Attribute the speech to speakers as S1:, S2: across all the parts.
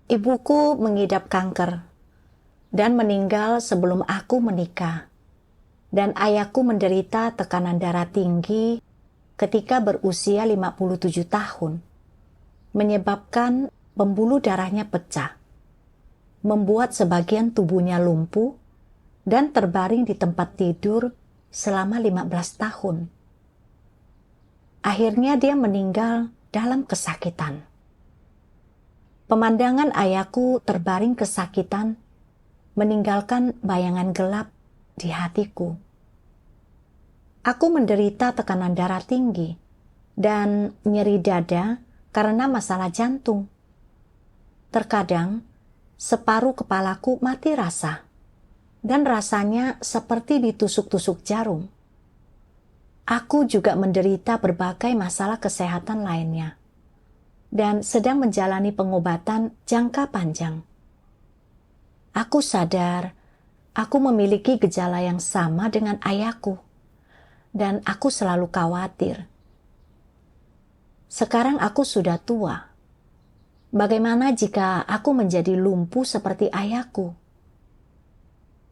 S1: Ibuku mengidap kanker dan meninggal sebelum aku menikah. Dan ayahku menderita tekanan darah tinggi ketika berusia 57 tahun, menyebabkan pembuluh darahnya pecah, membuat sebagian tubuhnya lumpuh dan terbaring di tempat tidur selama 15 tahun. Akhirnya dia meninggal dalam kesakitan. Pemandangan ayahku terbaring kesakitan meninggalkan bayangan gelap di hatiku. Aku menderita tekanan darah tinggi dan nyeri dada karena masalah jantung. Terkadang, separuh kepalaku mati rasa, dan rasanya seperti ditusuk-tusuk jarum. Aku juga menderita berbagai masalah kesehatan lainnya, dan sedang menjalani pengobatan jangka panjang. Aku sadar, aku memiliki gejala yang sama dengan ayahku, dan aku selalu khawatir. Sekarang aku sudah tua. Bagaimana jika aku menjadi lumpuh seperti ayahku?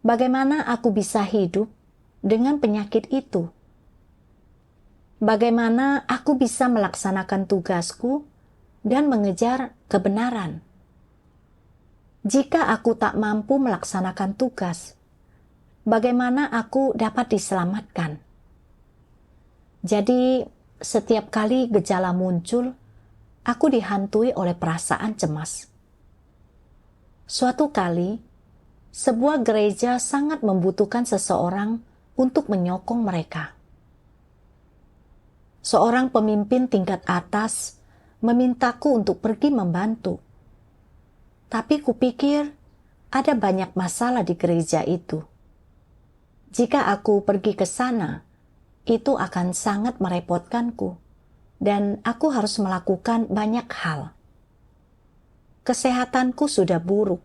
S1: Bagaimana aku bisa hidup dengan penyakit itu? Bagaimana aku bisa melaksanakan tugasku dan mengejar kebenaran? Jika aku tak mampu melaksanakan tugas, bagaimana aku dapat diselamatkan? Jadi, setiap kali gejala muncul, aku dihantui oleh perasaan cemas. Suatu kali, sebuah gereja sangat membutuhkan seseorang untuk menyokong mereka. Seorang pemimpin tingkat atas memintaku untuk pergi membantu. Tapi kupikir ada banyak masalah di gereja itu. Jika aku pergi ke sana, itu akan sangat merepotkanku, dan aku harus melakukan banyak hal. Kesehatanku sudah buruk,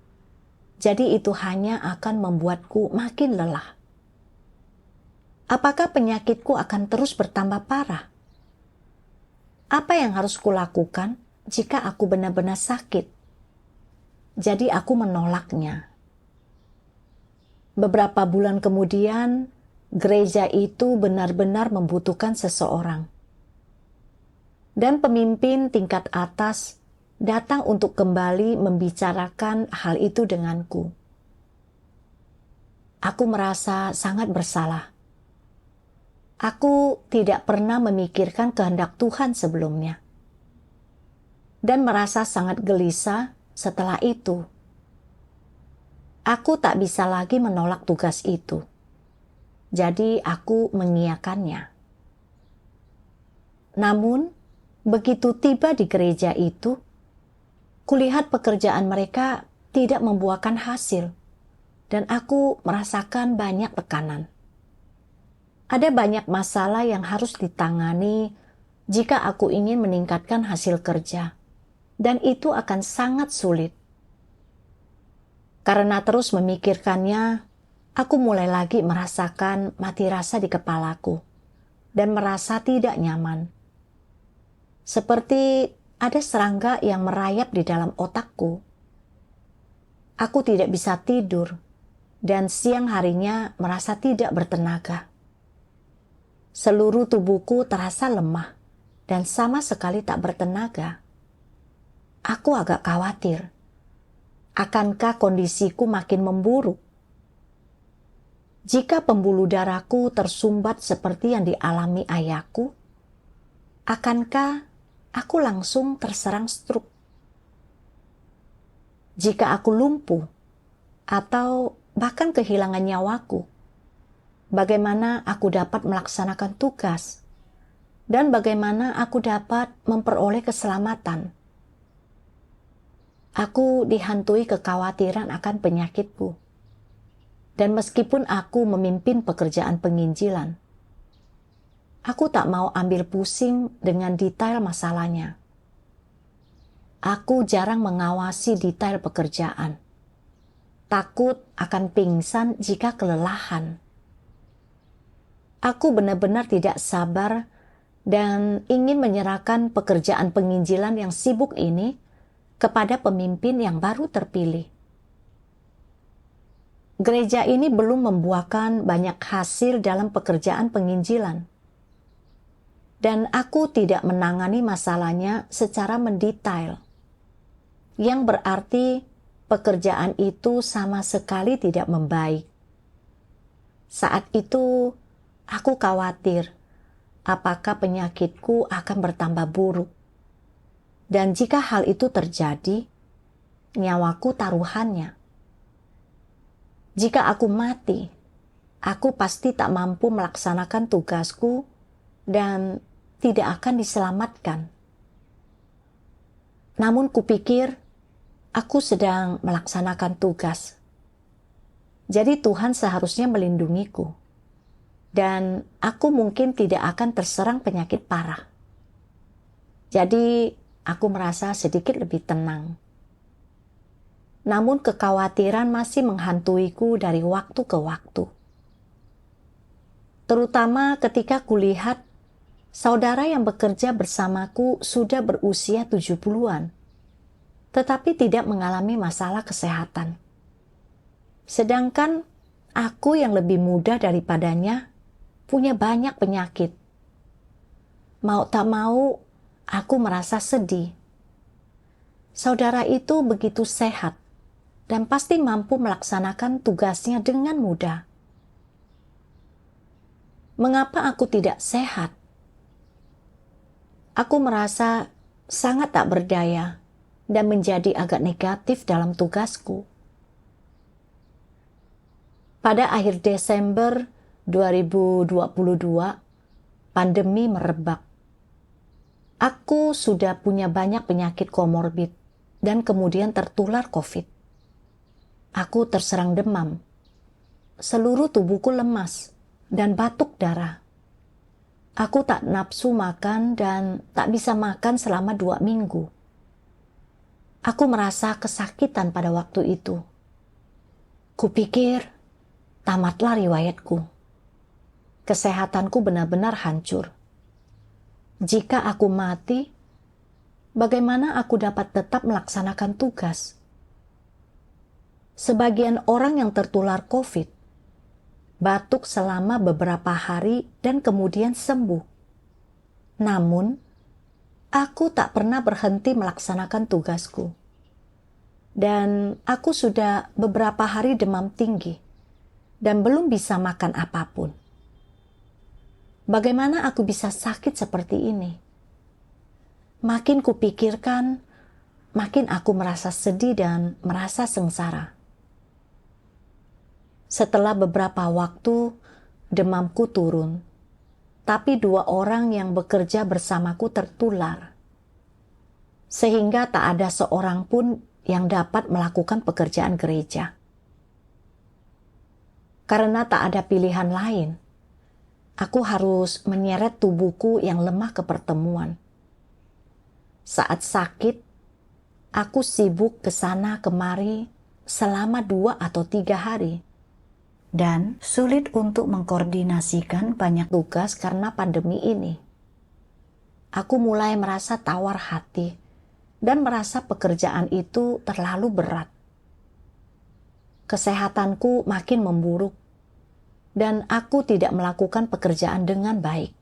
S1: jadi itu hanya akan membuatku makin lelah. Apakah penyakitku akan terus bertambah parah? Apa yang harus kulakukan jika aku benar-benar sakit? Jadi aku menolaknya. Beberapa bulan kemudian, gereja itu benar-benar membutuhkan seseorang. Dan pemimpin tingkat atas datang untuk kembali membicarakan hal itu denganku. Aku merasa sangat bersalah. Aku tidak pernah memikirkan kehendak Tuhan sebelumnya. Dan merasa sangat gelisah setelah itu. Aku tak bisa lagi menolak tugas itu. Jadi aku mengiyakannya. Namun, begitu tiba di gereja itu, kulihat pekerjaan mereka tidak membuahkan hasil, dan aku merasakan banyak tekanan. Ada banyak masalah yang harus ditangani jika aku ingin meningkatkan hasil kerja, dan itu akan sangat sulit. Karena terus memikirkannya, aku mulai lagi merasakan mati rasa di kepalaku, dan merasa tidak nyaman. Seperti ada serangga yang merayap di dalam otakku. Aku tidak bisa tidur, dan siang harinya merasa tidak bertenaga. Seluruh tubuhku terasa lemah, dan sama sekali tak bertenaga. Aku agak khawatir. Akankah kondisiku makin memburuk? Jika pembuluh darahku tersumbat seperti yang dialami ayahku, akankah aku langsung terserang stroke? Jika aku lumpuh atau bahkan kehilangan nyawaku, bagaimana aku dapat melaksanakan tugas? Dan bagaimana aku dapat memperoleh keselamatan? Aku dihantui kekhawatiran akan penyakitku. Dan meskipun aku memimpin pekerjaan penginjilan, aku tak mau ambil pusing dengan detail masalahnya. Aku jarang mengawasi detail pekerjaan. Takut akan pingsan jika kelelahan. Aku benar-benar tidak sabar dan ingin menyerahkan pekerjaan penginjilan yang sibuk ini kepada pemimpin yang baru terpilih. Gereja ini belum membuahkan banyak hasil dalam pekerjaan penginjilan. Dan aku tidak menangani masalahnya secara mendetail. Yang berarti pekerjaan itu sama sekali tidak membaik. Saat itu, aku khawatir apakah penyakitku akan bertambah buruk. Dan jika hal itu terjadi, nyawaku taruhannya. Jika aku mati, aku pasti tak mampu melaksanakan tugasku dan tidak akan diselamatkan. Namun kupikir, aku sedang melaksanakan tugas. Jadi Tuhan seharusnya melindungiku. Dan aku mungkin tidak akan terserang penyakit parah. Jadi aku merasa sedikit lebih tenang. Namun kekhawatiran masih menghantuiku dari waktu ke waktu. Terutama ketika kulihat saudara yang bekerja bersamaku sudah berusia 70-an, tetapi tidak mengalami masalah kesehatan. Sedangkan aku yang lebih muda daripadanya punya banyak penyakit. Mau tak mau, aku merasa sedih. Saudara itu begitu sehat dan pasti mampu melaksanakan tugasnya dengan mudah. Mengapa aku tidak sehat? Aku merasa sangat tak berdaya dan menjadi agak negatif dalam tugasku. Pada akhir Desember 2022, pandemi merebak. Aku sudah punya banyak penyakit komorbid dan kemudian tertular COVID. Aku terserang demam. Seluruh tubuhku lemas dan batuk darah. Aku tak nafsu makan dan tak bisa makan selama 2 minggu. Aku merasa kesakitan pada waktu itu. Kupikir, tamatlah riwayatku. Kesehatanku benar-benar hancur. Jika aku mati, bagaimana aku dapat tetap melaksanakan tugas? Sebagian orang yang tertular COVID batuk selama beberapa hari dan kemudian sembuh. Namun, aku tak pernah berhenti melaksanakan tugasku. Dan aku sudah beberapa hari demam tinggi dan belum bisa makan apapun. Bagaimana aku bisa sakit seperti ini? Makin kupikirkan, makin aku merasa sedih dan merasa sengsara. Setelah beberapa waktu, demamku turun. Tapi 2 orang yang bekerja bersamaku tertular. Sehingga tak ada seorang pun yang dapat melakukan pekerjaan gereja. Karena tak ada pilihan lain, aku harus menyeret tubuhku yang lemah ke pertemuan. Saat sakit, aku sibuk ke sana kemari selama 2 atau 3 hari. Dan sulit untuk mengkoordinasikan banyak tugas karena pandemi ini. Aku mulai merasa tawar hati dan merasa pekerjaan itu terlalu berat. Kesehatanku makin memburuk dan aku tidak melakukan pekerjaan dengan baik.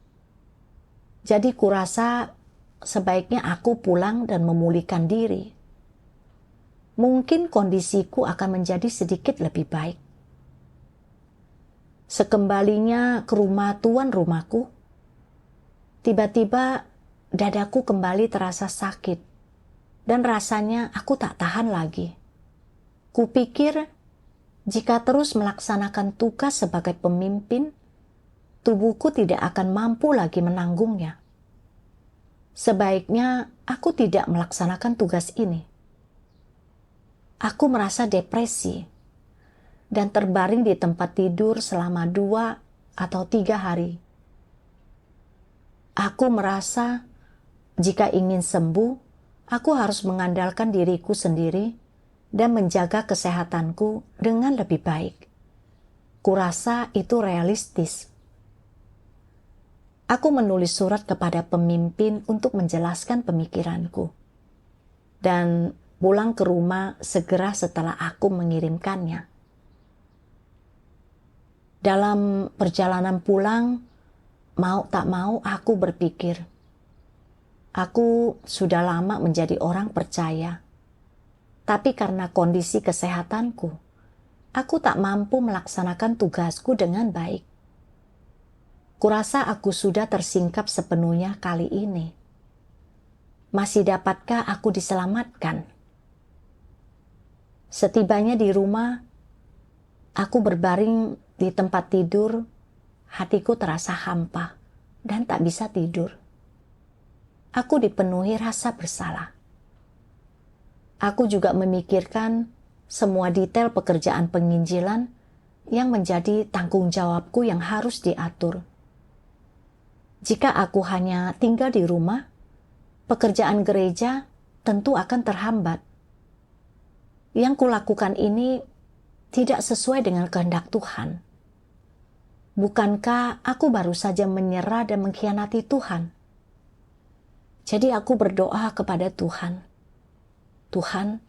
S1: Jadi kurasa sebaiknya aku pulang dan memulihkan diri. Mungkin kondisiku akan menjadi sedikit lebih baik. Sekembalinya ke rumah tuan rumahku, tiba-tiba dadaku kembali terasa sakit dan rasanya aku tak tahan lagi. Kupikir jika terus melaksanakan tugas sebagai pemimpin, tubuhku tidak akan mampu lagi menanggungnya. Sebaiknya aku tidak melaksanakan tugas ini. Aku merasa depresi dan terbaring di tempat tidur selama 2 atau 3 hari. Aku merasa jika ingin sembuh, aku harus mengandalkan diriku sendiri dan menjaga kesehatanku dengan lebih baik. Kurasa itu realistis. Aku menulis surat kepada pemimpin untuk menjelaskan pemikiranku. Dan pulang ke rumah segera setelah aku mengirimkannya. Dalam perjalanan pulang, mau tak mau aku berpikir, aku sudah lama menjadi orang percaya, tapi karena kondisi kesehatanku, aku tak mampu melaksanakan tugasku dengan baik. Kurasa aku sudah tersingkap sepenuhnya kali ini. Masih dapatkah aku diselamatkan? Setibanya di rumah, aku berbaring di tempat tidur, hatiku terasa hampa dan tak bisa tidur. Aku dipenuhi rasa bersalah. Aku juga memikirkan semua detail pekerjaan penginjilan yang menjadi tanggung jawabku yang harus diatur. Jika aku hanya tinggal di rumah, pekerjaan gereja tentu akan terhambat. Yang kulakukan ini tidak sesuai dengan kehendak Tuhan. Bukankah aku baru saja menyerah dan mengkhianati Tuhan? Jadi aku berdoa kepada Tuhan. Tuhan,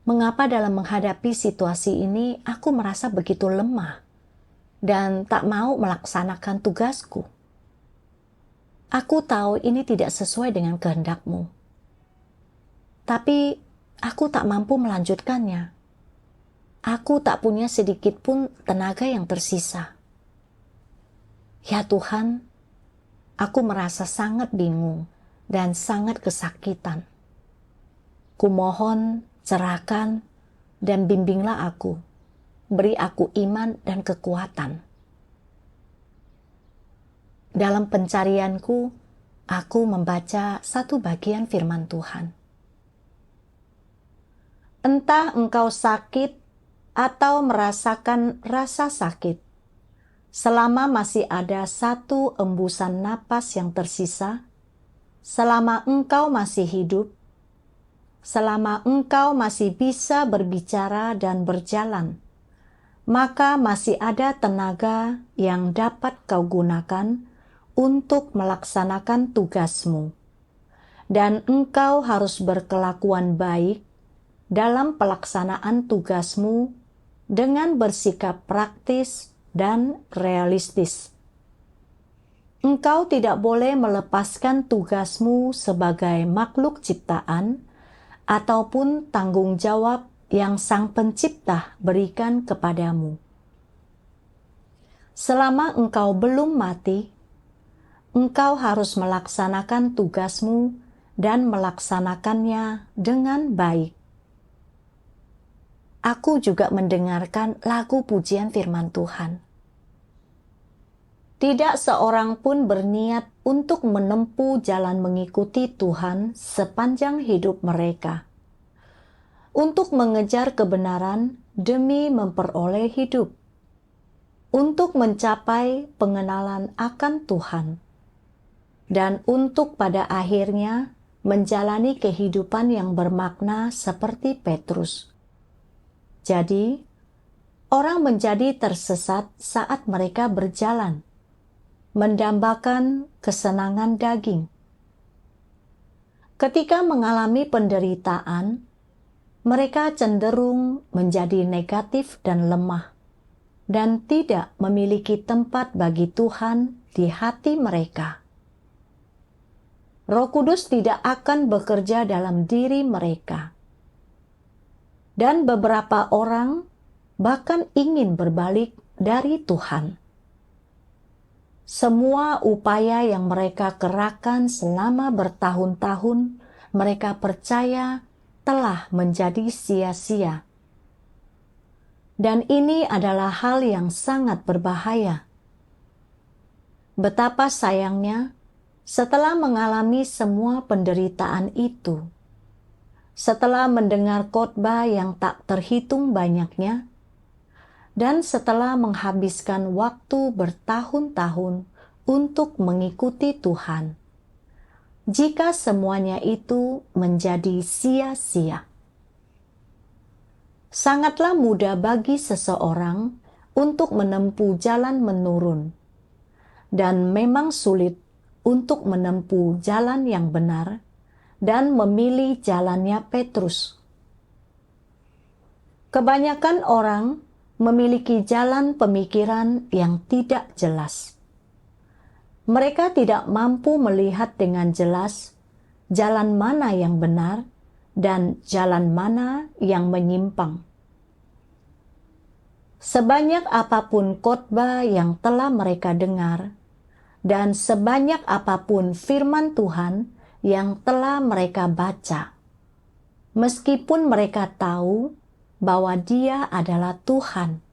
S1: mengapa dalam menghadapi situasi ini aku merasa begitu lemah dan tak mau melaksanakan tugasku? Aku tahu ini tidak sesuai dengan kehendak-Mu. Tapi aku tak mampu melanjutkannya. Aku tak punya sedikit pun tenaga yang tersisa. Ya Tuhan, aku merasa sangat bingung dan sangat kesakitan. Kumohon, cerahkan, dan bimbinglah aku. Beri aku iman dan kekuatan. Dalam pencarianku, aku membaca satu bagian firman Tuhan. Entah engkau sakit atau merasakan rasa sakit, selama masih ada satu embusan napas yang tersisa, selama engkau masih hidup, selama engkau masih bisa berbicara dan berjalan, maka masih ada tenaga yang dapat kau gunakan untuk melaksanakan tugasmu. Dan engkau harus berkelakuan baik dalam pelaksanaan tugasmu dengan bersikap praktis dan realistis. Engkau tidak boleh melepaskan tugasmu sebagai makhluk ciptaan ataupun tanggung jawab yang Sang Pencipta berikan kepadamu. Selama engkau belum mati, engkau harus melaksanakan tugasmu dan melaksanakannya dengan baik. Aku juga mendengarkan lagu pujian firman Tuhan. Tidak seorang pun berniat untuk menempuh jalan mengikuti Tuhan sepanjang hidup mereka, untuk mengejar kebenaran demi memperoleh hidup, untuk mencapai pengenalan akan Tuhan, dan untuk pada akhirnya menjalani kehidupan yang bermakna seperti Petrus. Jadi, orang menjadi tersesat saat mereka berjalan, mendambakan kesenangan daging. Ketika mengalami penderitaan, mereka cenderung menjadi negatif dan lemah, dan tidak memiliki tempat bagi Tuhan di hati mereka. Roh Kudus tidak akan bekerja dalam diri mereka. Dan beberapa orang bahkan ingin berbalik dari Tuhan. Semua upaya yang mereka kerahkan selama bertahun-tahun, mereka percaya telah menjadi sia-sia. Dan ini adalah hal yang sangat berbahaya. Betapa sayangnya, setelah mengalami semua penderitaan itu, setelah mendengar khotbah yang tak terhitung banyaknya, dan setelah menghabiskan waktu bertahun-tahun untuk mengikuti Tuhan, jika semuanya itu menjadi sia-sia. Sangatlah mudah bagi seseorang untuk menempuh jalan menurun, dan memang sulit untuk menempuh jalan yang benar dan memilih jalannya Petrus. Kebanyakan orang memiliki jalan pemikiran yang tidak jelas. Mereka tidak mampu melihat dengan jelas jalan mana yang benar dan jalan mana yang menyimpang. Sebanyak apapun khotbah yang telah mereka dengar, dan sebanyak apapun firman Tuhan yang telah mereka baca, meskipun mereka tahu bahwa Dia adalah Tuhan,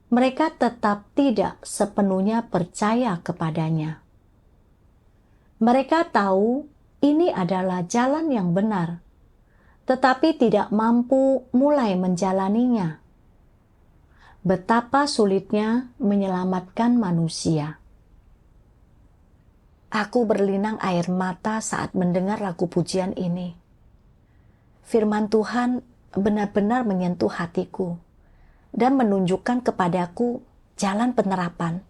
S1: mereka tetap tidak sepenuhnya percaya kepadanya. Mereka tahu ini adalah jalan yang benar, tetapi tidak mampu mulai menjalaninya. Betapa sulitnya menyelamatkan manusia. Aku berlinang air mata saat mendengar lagu pujian ini. Firman Tuhan benar-benar menyentuh hatiku dan menunjukkan kepadaku jalan penerapan.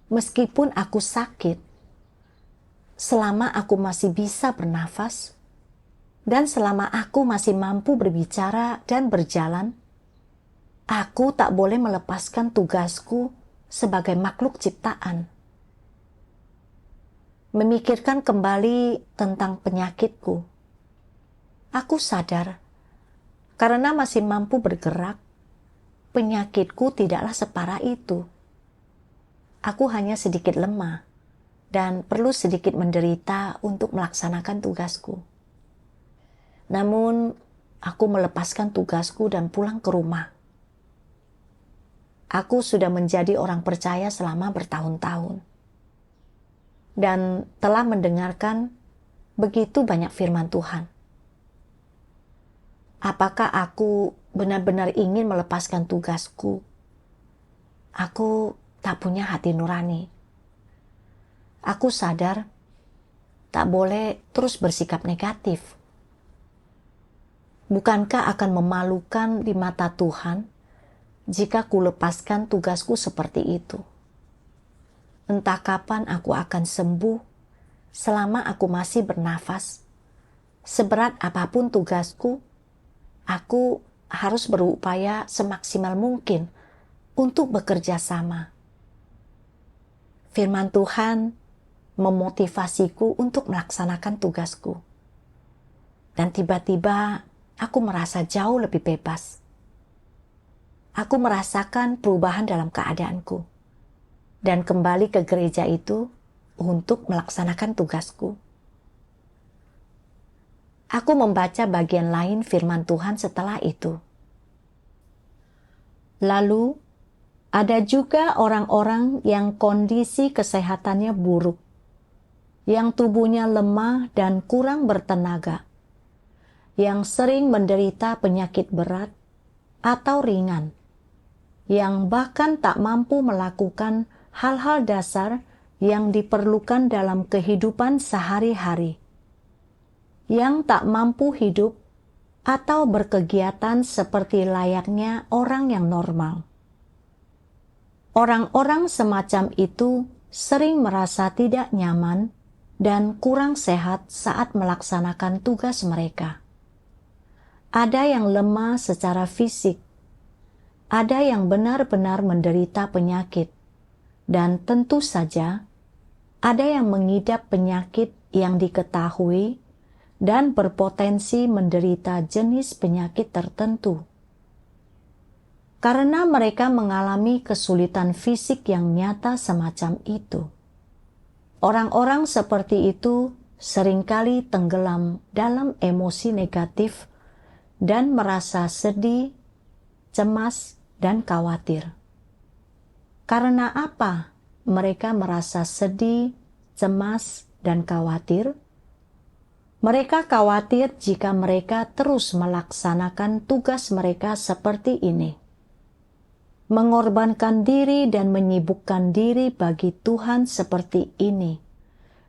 S1: Meskipun aku sakit, selama aku masih bisa bernafas, dan selama aku masih mampu berbicara dan berjalan, aku tak boleh melepaskan tugasku sebagai makhluk ciptaan. Memikirkan kembali tentang penyakitku, aku sadar, karena masih mampu bergerak, penyakitku tidaklah separah itu. Aku hanya sedikit lemah dan perlu sedikit menderita untuk melaksanakan tugasku. Namun, aku melepaskan tugasku dan pulang ke rumah. Aku sudah menjadi orang percaya selama bertahun-tahun dan telah mendengarkan begitu banyak firman Tuhan. Apakah aku benar-benar ingin melepaskan tugasku? Aku tak punya hati nurani. Aku sadar tak boleh terus bersikap negatif. Bukankah akan memalukan di mata Tuhan jika kulepaskan tugasku seperti itu? Entah kapan aku akan sembuh selama aku masih bernafas. Seberat apapun tugasku, aku harus berupaya semaksimal mungkin untuk bekerja sama. Firman Tuhan memotivasiku untuk melaksanakan tugasku. Dan tiba-tiba aku merasa jauh lebih bebas. Aku merasakan perubahan dalam keadaanku dan kembali ke gereja itu untuk melaksanakan tugasku. Aku membaca bagian lain firman Tuhan setelah itu. Lalu, ada juga orang-orang yang kondisi kesehatannya buruk, yang tubuhnya lemah dan kurang bertenaga, yang sering menderita penyakit berat atau ringan, yang bahkan tak mampu melakukan hal-hal dasar yang diperlukan dalam kehidupan sehari-hari, yang tak mampu hidup atau berkegiatan seperti layaknya orang yang normal. Orang-orang semacam itu sering merasa tidak nyaman dan kurang sehat saat melaksanakan tugas mereka. Ada yang lemah secara fisik, ada yang benar-benar menderita penyakit, dan tentu saja ada yang mengidap penyakit yang diketahui dan berpotensi menderita jenis penyakit tertentu. Karena mereka mengalami kesulitan fisik yang nyata semacam itu, orang-orang seperti itu seringkali tenggelam dalam emosi negatif dan merasa sedih, cemas, dan khawatir. Karena apa mereka merasa sedih, cemas, dan khawatir? Mereka khawatir jika mereka terus melaksanakan tugas mereka seperti ini, mengorbankan diri dan menyibukkan diri bagi Tuhan seperti ini,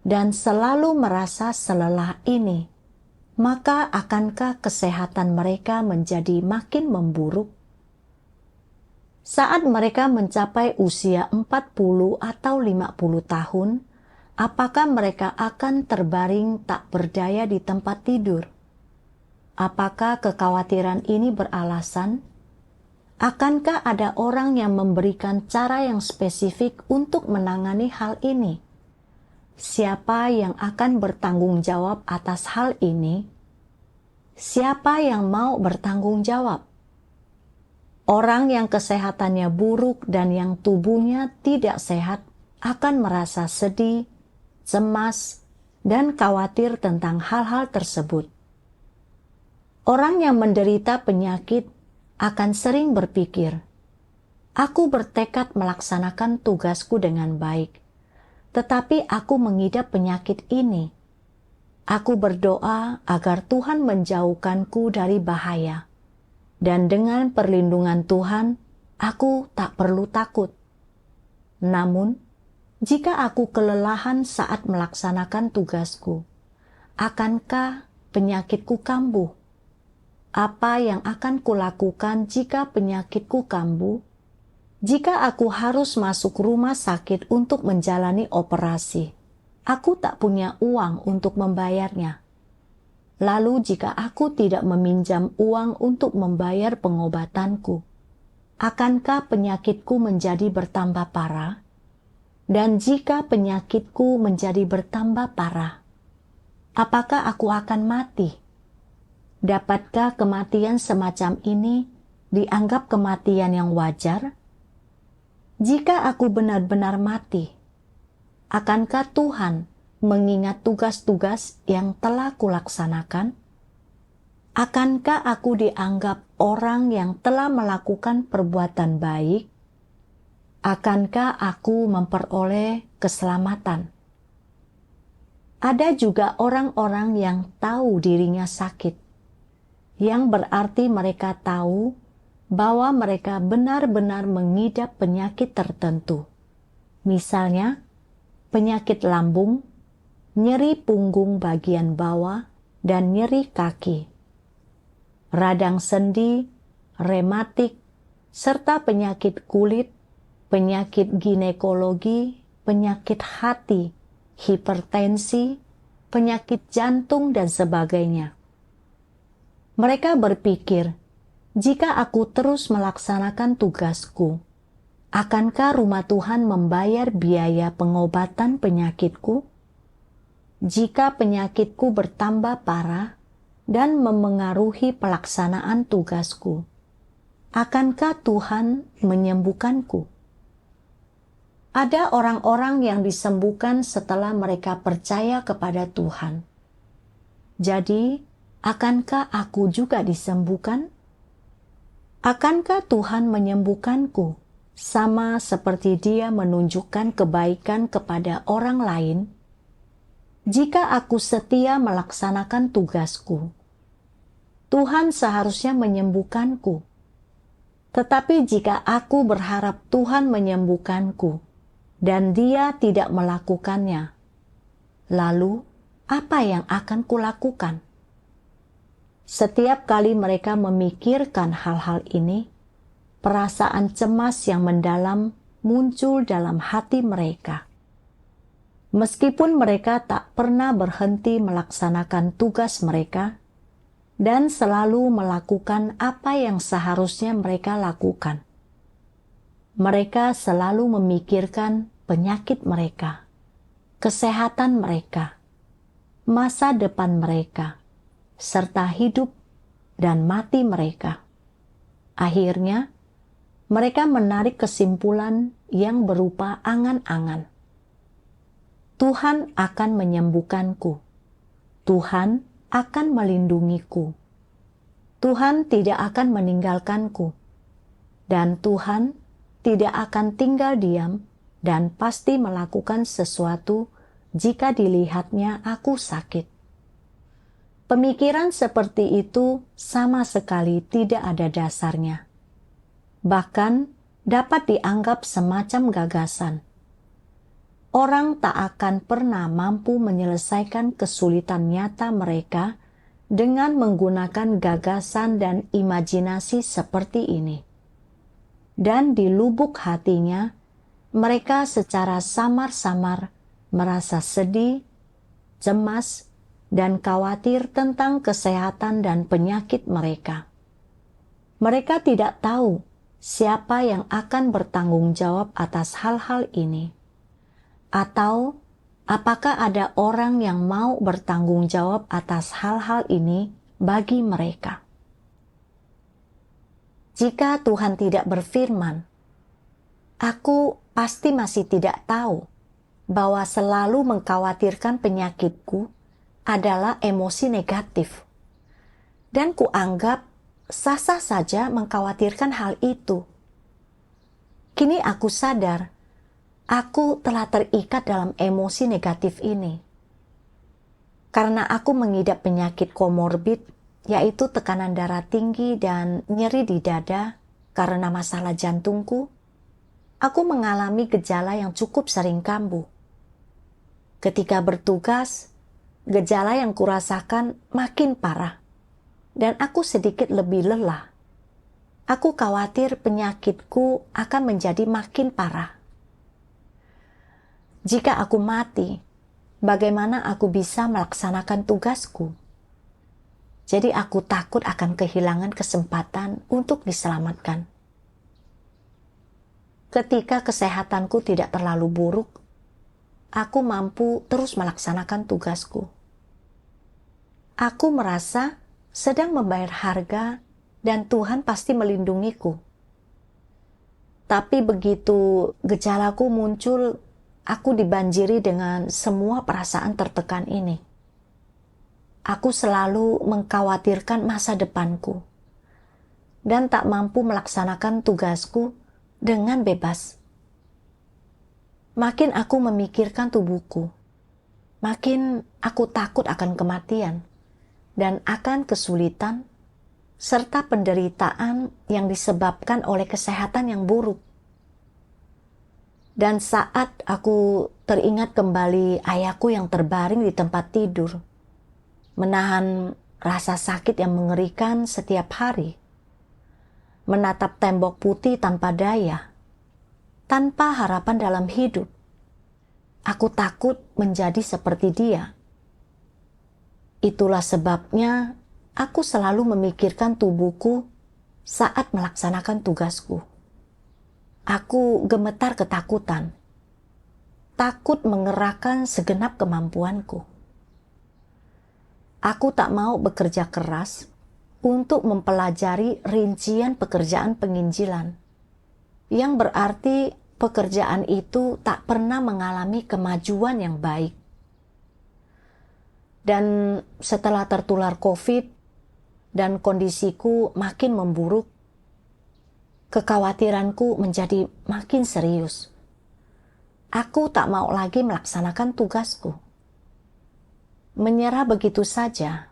S1: dan selalu merasa selelah ini, maka akankah kesehatan mereka menjadi makin memburuk? Saat mereka mencapai usia 40 atau 50 tahun, apakah mereka akan terbaring tak berdaya di tempat tidur? Apakah kekhawatiran ini beralasan? Akankah ada orang yang memberikan cara yang spesifik untuk menangani hal ini? Siapa yang akan bertanggung jawab atas hal ini? Siapa yang mau bertanggung jawab? Orang yang kesehatannya buruk dan yang tubuhnya tidak sehat akan merasa sedih, cemas, dan khawatir tentang hal-hal tersebut. Orang yang menderita penyakit akan sering berpikir, "Aku bertekad melaksanakan tugasku dengan baik, tetapi aku mengidap penyakit ini. Aku berdoa agar Tuhan menjauhkanku dari bahaya, dan dengan perlindungan Tuhan, aku tak perlu takut. Namun, jika aku kelelahan saat melaksanakan tugasku, akankah penyakitku kambuh? Apa yang akan kulakukan jika penyakitku kambuh? Jika aku harus masuk rumah sakit untuk menjalani operasi, aku tak punya uang untuk membayarnya. Lalu jika aku tidak meminjam uang untuk membayar pengobatanku, akankah penyakitku menjadi bertambah parah? Dan jika penyakitku menjadi bertambah parah, apakah aku akan mati? Dapatkah kematian semacam ini dianggap kematian yang wajar? Jika aku benar-benar mati, akankah Tuhan mengingat tugas-tugas yang telah kulaksanakan? Akankah aku dianggap orang yang telah melakukan perbuatan baik? Akankah aku memperoleh keselamatan? Ada juga orang-orang yang tahu dirinya sakit, yang berarti mereka tahu bahwa mereka benar-benar mengidap penyakit tertentu. Misalnya, penyakit lambung, nyeri punggung bagian bawah, dan nyeri kaki. Radang sendi, rematik, serta penyakit kulit, penyakit ginekologi, penyakit hati, hipertensi, penyakit jantung, dan sebagainya. Mereka berpikir, jika aku terus melaksanakan tugasku, akankah rumah Tuhan membayar biaya pengobatan penyakitku? Jika penyakitku bertambah parah dan memengaruhi pelaksanaan tugasku, akankah Tuhan menyembuhkanku? Ada orang-orang yang disembuhkan setelah mereka percaya kepada Tuhan. Jadi, akankah aku juga disembuhkan? Akankah Tuhan menyembuhkanku sama seperti Dia menunjukkan kebaikan kepada orang lain? Jika aku setia melaksanakan tugasku, Tuhan seharusnya menyembuhkanku. Tetapi jika aku berharap Tuhan menyembuhkanku dan Dia tidak melakukannya, lalu apa yang akan kulakukan? Setiap kali mereka memikirkan hal-hal ini, perasaan cemas yang mendalam muncul dalam hati mereka. Meskipun mereka tak pernah berhenti melaksanakan tugas mereka dan selalu melakukan apa yang seharusnya mereka lakukan, mereka selalu memikirkan penyakit mereka, kesehatan mereka, masa depan mereka, serta hidup dan mati mereka. Akhirnya, mereka menarik kesimpulan yang berupa angan-angan. Tuhan akan menyembuhkanku. Tuhan akan melindungiku. Tuhan tidak akan meninggalkanku. Dan Tuhan tidak akan tinggal diam dan pasti melakukan sesuatu jika dilihatnya aku sakit. Pemikiran seperti itu sama sekali tidak ada dasarnya. Bahkan dapat dianggap semacam gagasan. Orang tak akan pernah mampu menyelesaikan kesulitan nyata mereka dengan menggunakan gagasan dan imajinasi seperti ini. Dan di lubuk hatinya, mereka secara samar-samar merasa sedih, cemas, dan khawatir tentang kesehatan dan penyakit mereka. Mereka tidak tahu siapa yang akan bertanggung jawab atas hal-hal ini, atau apakah ada orang yang mau bertanggung jawab atas hal-hal ini bagi mereka. Jika Tuhan tidak berfirman, aku pasti masih tidak tahu bahwa selalu mengkhawatirkan penyakitku adalah emosi negatif. Dan kuanggap sah-sah saja mengkhawatirkan hal itu. Kini aku sadar, aku telah terikat dalam emosi negatif ini. Karena aku mengidap penyakit komorbid, yaitu tekanan darah tinggi dan nyeri di dada karena masalah jantungku, aku mengalami gejala yang cukup sering kambuh. Ketika bertugas, gejala yang kurasakan makin parah, dan aku sedikit lebih lelah. Aku khawatir penyakitku akan menjadi makin parah. Jika aku mati, bagaimana aku bisa melaksanakan tugasku? Jadi aku takut akan kehilangan kesempatan untuk diselamatkan. Ketika kesehatanku tidak terlalu buruk, aku mampu terus melaksanakan tugasku. Aku merasa sedang membayar harga dan Tuhan pasti melindungiku. Tapi begitu gejalaku muncul, aku dibanjiri dengan semua perasaan tertekan ini. Aku selalu mengkhawatirkan masa depanku dan tak mampu melaksanakan tugasku dengan bebas. Makin aku memikirkan tubuhku, makin aku takut akan kematian dan akan kesulitan serta penderitaan yang disebabkan oleh kesehatan yang buruk. Dan saat aku teringat kembali ayahku yang terbaring di tempat tidur, menahan rasa sakit yang mengerikan setiap hari, menatap tembok putih tanpa daya, tanpa harapan dalam hidup, aku takut menjadi seperti dia. Itulah sebabnya aku selalu memikirkan tubuhku saat melaksanakan tugasku. Aku gemetar ketakutan, takut mengerahkan segenap kemampuanku. Aku tak mau bekerja keras untuk mempelajari rincian pekerjaan penginjilan, yang berarti pekerjaan itu tak pernah mengalami kemajuan yang baik. Dan setelah tertular COVID dan kondisiku makin memburuk, kekhawatiranku menjadi makin serius. Aku tak mau lagi melaksanakan tugasku. Menyerah begitu saja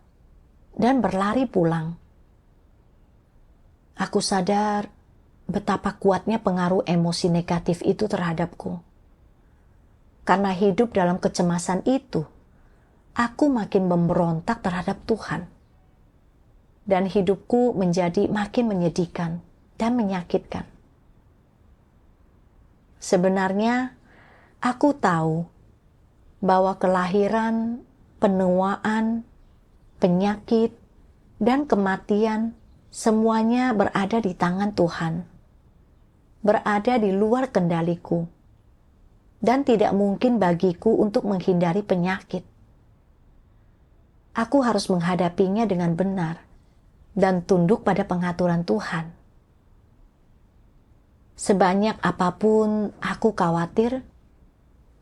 S1: dan berlari pulang. Aku sadar betapa kuatnya pengaruh emosi negatif itu terhadapku. Karena hidup dalam kecemasan itu, aku makin memberontak terhadap Tuhan. Dan hidupku menjadi makin menyedihkan dan menyakitkan. Sebenarnya, aku tahu bahwa kelahiran, penuaan, penyakit, dan kematian semuanya berada di tangan Tuhan, berada di luar kendaliku, dan tidak mungkin bagiku untuk menghindari penyakit. Aku harus menghadapinya dengan benar dan tunduk pada pengaturan Tuhan. Sebanyak apapun aku khawatir,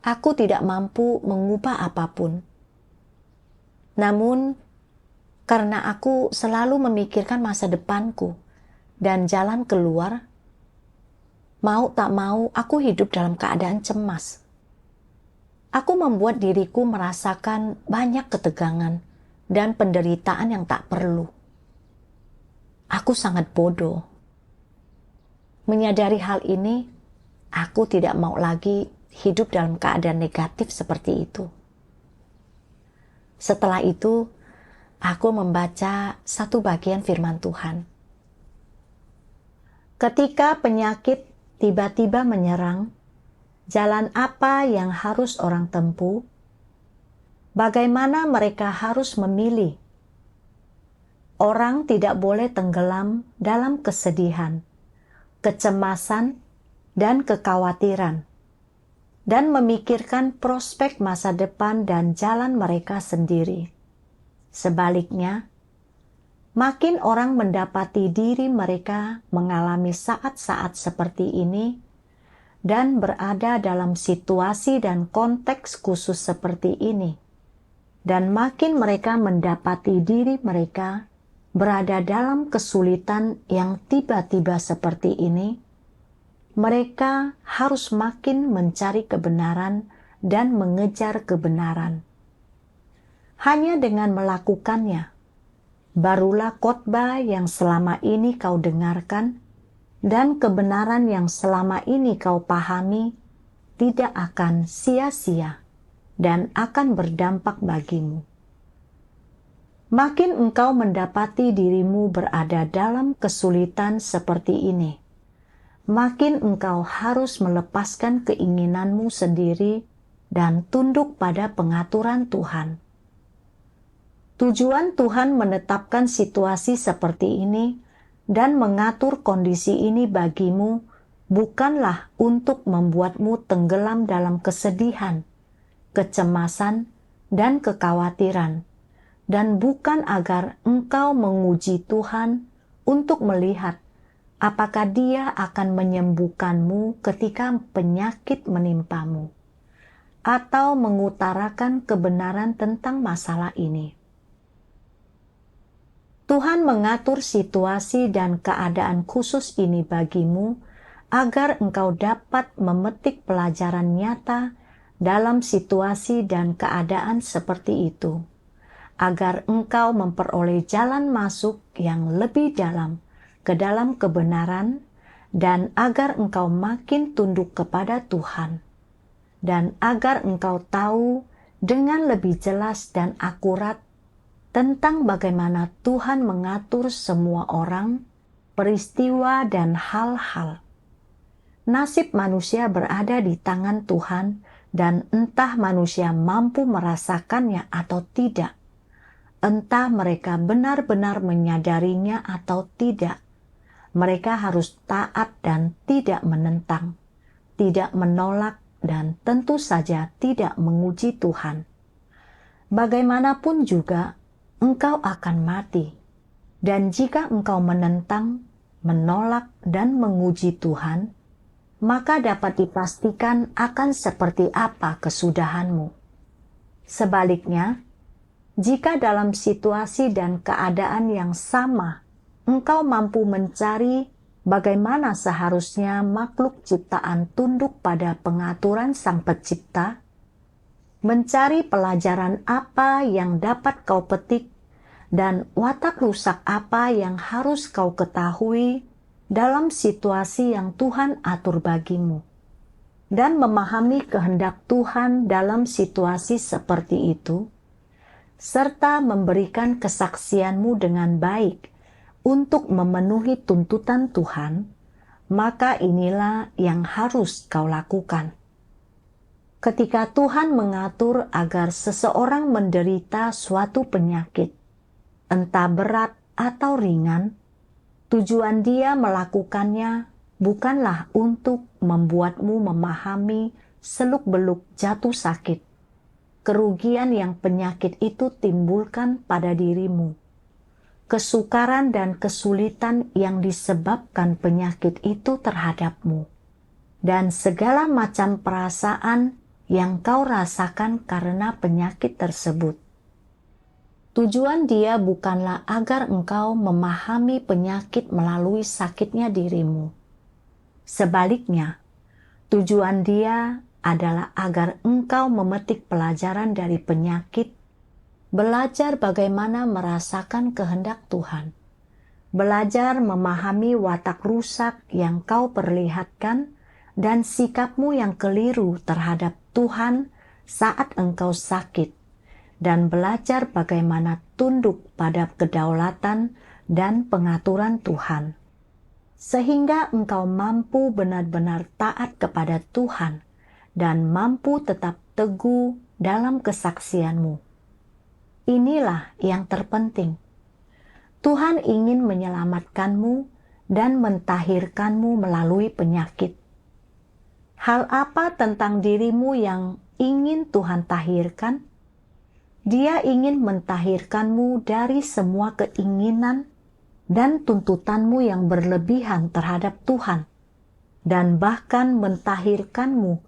S1: aku tidak mampu mengubah apapun. Namun, karena aku selalu memikirkan masa depanku dan jalan keluar, mau tak mau aku hidup dalam keadaan cemas. Aku membuat diriku merasakan banyak ketegangan dan penderitaan yang tak perlu. Aku sangat bodoh. Menyadari hal ini, aku tidak mau lagi hidup dalam keadaan negatif seperti itu. Setelah itu, aku membaca satu bagian firman Tuhan. Ketika penyakit tiba-tiba menyerang, Jalan apa yang harus orang tempuh? Bagaimana mereka harus memilih? Orang tidak boleh tenggelam dalam kesedihan, kecemasan, dan kekhawatiran, dan memikirkan prospek masa depan dan jalan mereka sendiri. Sebaliknya, makin orang mendapati diri mereka mengalami saat-saat seperti ini dan berada dalam situasi dan konteks khusus seperti ini, dan makin mereka mendapati diri mereka berada dalam kesulitan yang tiba-tiba seperti ini, mereka harus makin mencari kebenaran dan mengejar kebenaran. Hanya dengan melakukannya, barulah khotbah yang selama ini kau dengarkan dan kebenaran yang selama ini kau pahami tidak akan sia-sia dan akan berdampak bagimu. Makin engkau mendapati dirimu berada dalam kesulitan seperti ini, makin engkau harus melepaskan keinginanmu sendiri dan tunduk pada pengaturan Tuhan. Tujuan Tuhan menetapkan situasi seperti ini dan mengatur kondisi ini bagimu bukanlah untuk membuatmu tenggelam dalam kesedihan, kecemasan, dan kekhawatiran, dan bukan agar engkau menguji Tuhan untuk melihat apakah Dia akan menyembuhkanmu ketika penyakit menimpamu, atau mengutarakan kebenaran tentang masalah ini. Tuhan mengatur situasi dan keadaan khusus ini bagimu agar engkau dapat memetik pelajaran nyata dalam situasi dan keadaan seperti itu, agar engkau memperoleh jalan masuk yang lebih dalam ke dalam kebenaran, dan agar engkau makin tunduk kepada Tuhan, dan agar engkau tahu dengan lebih jelas dan akurat tentang bagaimana Tuhan mengatur semua orang, peristiwa, dan hal-hal. Nasib manusia berada di tangan Tuhan, dan entah manusia mampu merasakannya atau tidak, entah mereka benar-benar menyadarinya atau tidak, mereka harus taat dan tidak menentang, tidak menolak, dan tentu saja tidak menguji Tuhan. Bagaimanapun juga, engkau akan mati, dan jika engkau menentang, menolak, dan menguji Tuhan, maka dapat dipastikan akan seperti apa kesudahanmu. Sebaliknya, jika dalam situasi dan keadaan yang sama, engkau mampu mencari bagaimana seharusnya makhluk ciptaan tunduk pada pengaturan Sang Pencipta, mencari pelajaran apa yang dapat kau petik dan watak rusak apa yang harus kau ketahui dalam situasi yang Tuhan atur bagimu, dan memahami kehendak Tuhan dalam situasi seperti itu, serta memberikan kesaksianmu dengan baik untuk memenuhi tuntutan Tuhan, maka inilah yang harus kau lakukan. Ketika Tuhan mengatur agar seseorang menderita suatu penyakit, entah berat atau ringan, tujuan Dia melakukannya bukanlah untuk membuatmu memahami seluk-beluk jatuh sakit, kerugian yang penyakit itu timbulkan pada dirimu, kesukaran dan kesulitan yang disebabkan penyakit itu terhadapmu, dan segala macam perasaan yang kau rasakan karena penyakit tersebut. Tujuan Dia bukanlah agar engkau memahami penyakit melalui sakitnya dirimu. Sebaliknya, tujuan Dia adalah agar engkau memetik pelajaran dari penyakit, belajar bagaimana merasakan kehendak Tuhan, belajar memahami watak rusak yang kau perlihatkan dan sikapmu yang keliru terhadap Tuhan saat engkau sakit, dan belajar bagaimana tunduk pada kedaulatan dan pengaturan Tuhan, sehingga engkau mampu benar-benar taat kepada Tuhan dan mampu tetap teguh dalam kesaksianmu. Inilah yang terpenting. Tuhan ingin menyelamatkanmu dan mentahirkanmu melalui penyakit. Hal apa tentang dirimu yang ingin Tuhan tahirkan? Dia ingin mentahirkanmu dari semua keinginan dan tuntutanmu yang berlebihan terhadap Tuhan, dan bahkan mentahirkanmu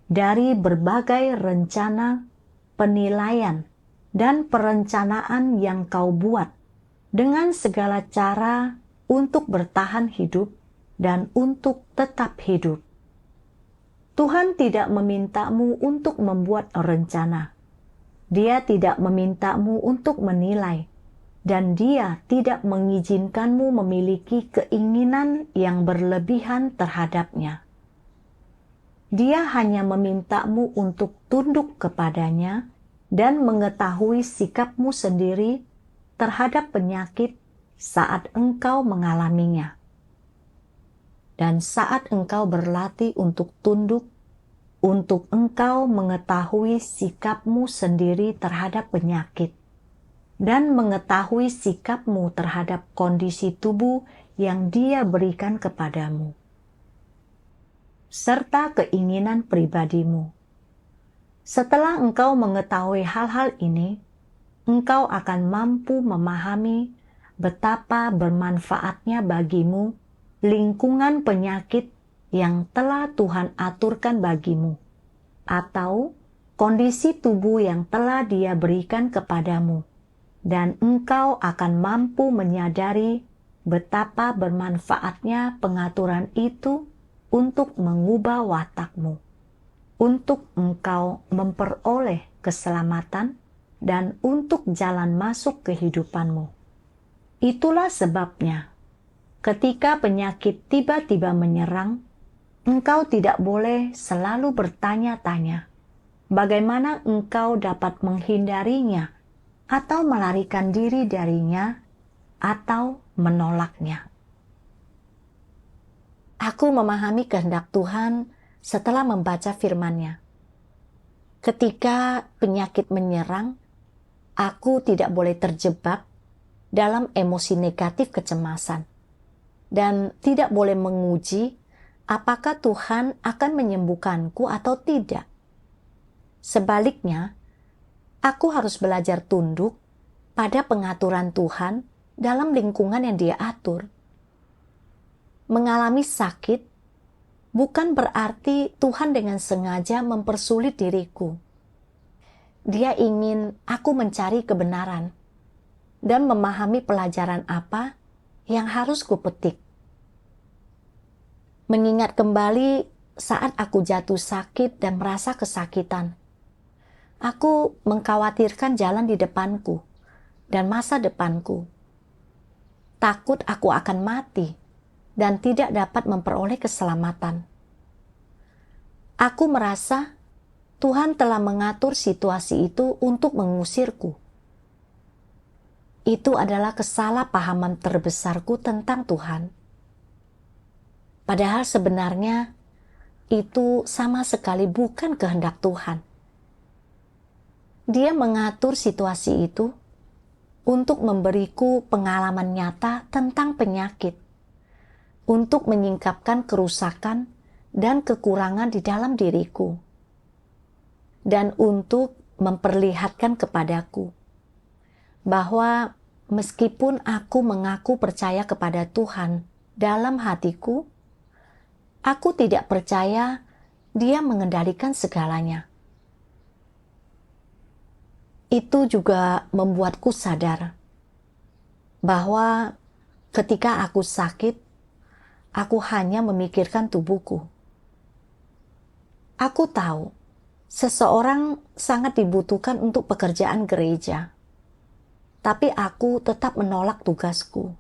S1: dari berbagai rencana, penilaian, dan perencanaan yang kau buat dengan segala cara untuk bertahan hidup dan untuk tetap hidup. Tuhan tidak memintamu untuk membuat rencana. Dia tidak memintamu untuk menilai, dan Dia tidak mengizinkanmu memiliki keinginan yang berlebihan terhadapnya. Dia hanya memintamu untuk tunduk kepadanya dan mengetahui sikapmu sendiri terhadap penyakit saat engkau mengalaminya. Dan saat engkau berlatih untuk tunduk, untuk engkau mengetahui sikapmu sendiri terhadap penyakit, dan mengetahui sikapmu terhadap kondisi tubuh yang Dia berikan kepadamu, serta keinginan pribadimu. Setelah engkau mengetahui hal-hal ini, engkau akan mampu memahami betapa bermanfaatnya bagimu lingkungan penyakit yang telah Tuhan aturkan bagimu, atau kondisi tubuh yang telah Dia berikan kepadamu, dan engkau akan mampu menyadari betapa bermanfaatnya pengaturan itu untuk mengubah watakmu, untuk engkau memperoleh keselamatan, dan untuk jalan masuk kehidupanmu. Itulah sebabnya, ketika penyakit tiba-tiba menyerang, engkau tidak boleh selalu bertanya-tanya bagaimana engkau dapat menghindarinya atau melarikan diri darinya atau menolaknya. Aku memahami kehendak Tuhan setelah membaca firman-Nya. Ketika penyakit menyerang, aku tidak boleh terjebak dalam emosi negatif kecemasan, dan tidak boleh menguji apakah Tuhan akan menyembuhkanku atau tidak. Sebaliknya, aku harus belajar tunduk pada pengaturan Tuhan dalam lingkungan yang Dia atur. Mengalami sakit bukan berarti Tuhan dengan sengaja mempersulit diriku. Dia ingin aku mencari kebenaran dan memahami pelajaran apa yang harus kupetik. Mengingat kembali saat aku jatuh sakit dan merasa kesakitan, aku mengkhawatirkan jalan di depanku dan masa depanku. Takut aku akan mati dan tidak dapat memperoleh keselamatan. Aku merasa Tuhan telah mengatur situasi itu untuk mengusirku. Itu adalah kesalahpahaman terbesarku tentang Tuhan. Padahal sebenarnya itu sama sekali bukan kehendak Tuhan. Dia mengatur situasi itu untuk memberiku pengalaman nyata tentang penyakit, untuk menyingkapkan kerusakan dan kekurangan di dalam diriku, dan untuk memperlihatkan kepadaku bahwa meskipun aku mengaku percaya kepada Tuhan dalam hatiku, aku tidak percaya Dia mengendalikan segalanya. Itu juga membuatku sadar bahwa ketika aku sakit, aku hanya memikirkan tubuhku. Aku tahu seseorang sangat dibutuhkan untuk pekerjaan gereja, tapi aku tetap menolak tugasku.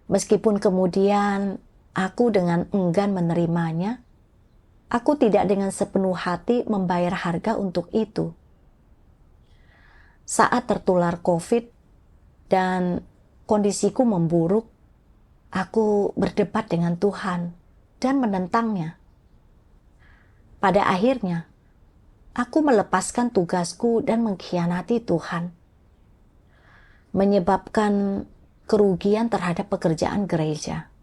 S1: Meskipun kemudian aku dengan enggan menerimanya, aku tidak dengan sepenuh hati membayar harga untuk itu. Saat tertular COVID dan kondisiku memburuk, aku berdebat dengan Tuhan dan menentangnya. Pada akhirnya, aku melepaskan tugasku dan mengkhianati Tuhan, menyebabkan kerugian terhadap pekerjaan gereja.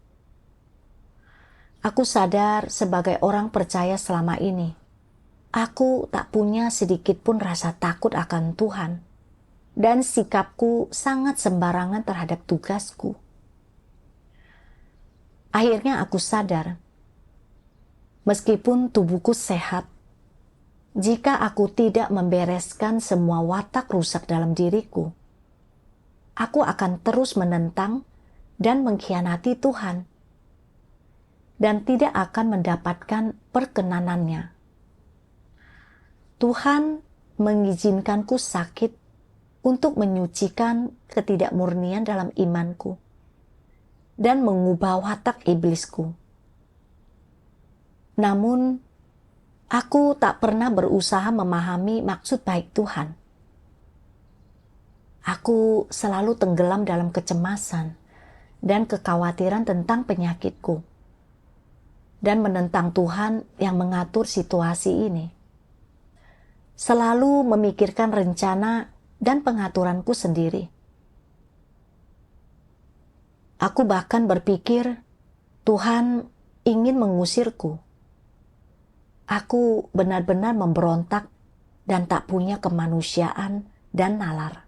S1: Aku sadar sebagai orang percaya selama ini, aku tak punya sedikit pun rasa takut akan Tuhan, dan sikapku sangat sembarangan terhadap tugasku. Akhirnya aku sadar, meskipun tubuhku sehat, jika aku tidak membereskan semua watak rusak dalam diriku, aku akan terus menentang dan mengkhianati Tuhan, dan tidak akan mendapatkan perkenanannya. Tuhan mengizinkanku sakit untuk menyucikan ketidakmurnian dalam imanku dan mengubah watak iblisku. Namun, aku tak pernah berusaha memahami maksud baik Tuhan. Aku selalu tenggelam dalam kecemasan dan kekhawatiran tentang penyakitku, dan menentang Tuhan yang mengatur situasi ini. Selalu memikirkan rencana dan pengaturanku sendiri. Aku bahkan berpikir Tuhan ingin mengusirku. Aku benar-benar memberontak dan tak punya kemanusiaan dan nalar.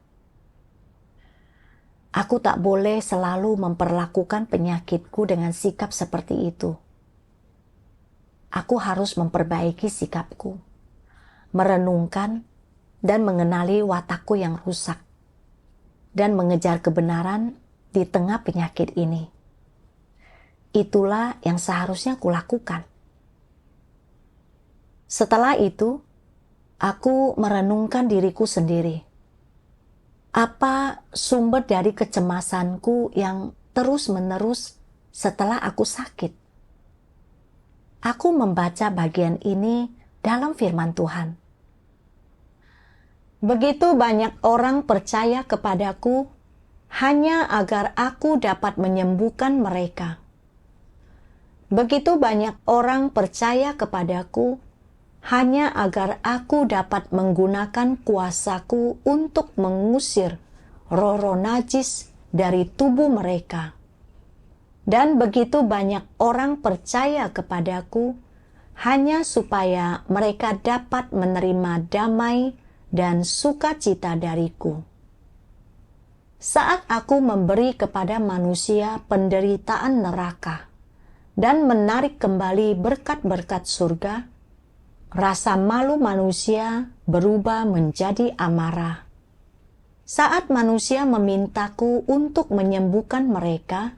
S1: Aku tak boleh selalu memperlakukan penyakitku dengan sikap seperti itu. Aku harus memperbaiki sikapku, merenungkan dan mengenali watakku yang rusak, dan mengejar kebenaran di tengah penyakit ini. Itulah yang seharusnya kulakukan. Setelah itu, aku merenungkan diriku sendiri. Apa sumber dari kecemasanku yang terus-menerus setelah aku sakit? Aku membaca bagian ini dalam firman Tuhan. Begitu banyak orang percaya kepadaku hanya agar aku dapat menyembuhkan mereka. Begitu banyak orang percaya kepadaku hanya agar aku dapat menggunakan kuasaku untuk mengusir roh-roh najis dari tubuh mereka. Dan begitu banyak orang percaya kepadaku hanya supaya mereka dapat menerima damai dan sukacita dariku. Saat aku memberi kepada manusia penderitaan neraka dan menarik kembali berkat-berkat surga, rasa malu manusia berubah menjadi amarah. Saat manusia memintaku untuk menyembuhkan mereka,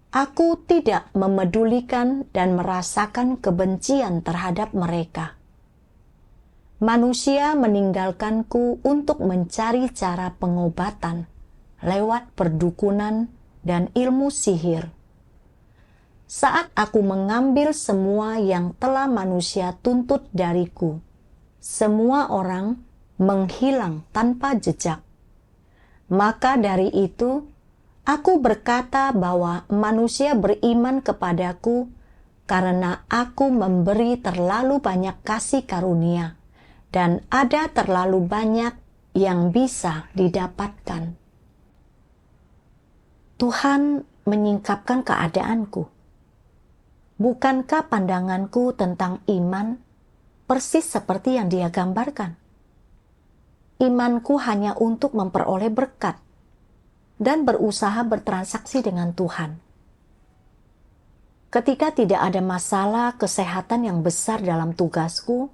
S1: aku tidak memedulikan dan merasakan kebencian terhadap mereka. Manusia meninggalkanku untuk mencari cara pengobatan lewat perdukunan dan ilmu sihir. Saat aku mengambil semua yang telah manusia tuntut dariku, semua orang menghilang tanpa jejak. Maka dari itu, aku berkata bahwa manusia beriman kepadaku karena aku memberi terlalu banyak kasih karunia, dan ada terlalu banyak yang bisa didapatkan. Tuhan menyingkapkan keadaanku. Bukankah pandanganku tentang iman persis seperti yang Dia gambarkan? Imanku hanya untuk memperoleh berkat dan berusaha bertransaksi dengan Tuhan. Ketika tidak ada masalah kesehatan yang besar dalam tugasku,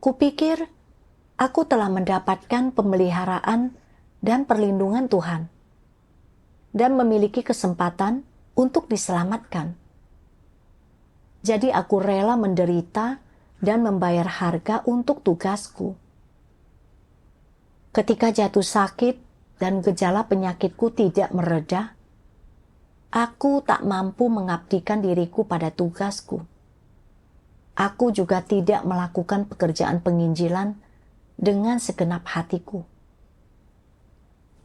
S1: kupikir aku telah mendapatkan pemeliharaan dan perlindungan Tuhan dan memiliki kesempatan untuk diselamatkan. Jadi aku rela menderita dan membayar harga untuk tugasku. Ketika jatuh sakit dan gejala penyakitku tidak mereda, aku tak mampu mengabdikan diriku pada tugasku. Aku juga tidak melakukan pekerjaan penginjilan dengan segenap hatiku.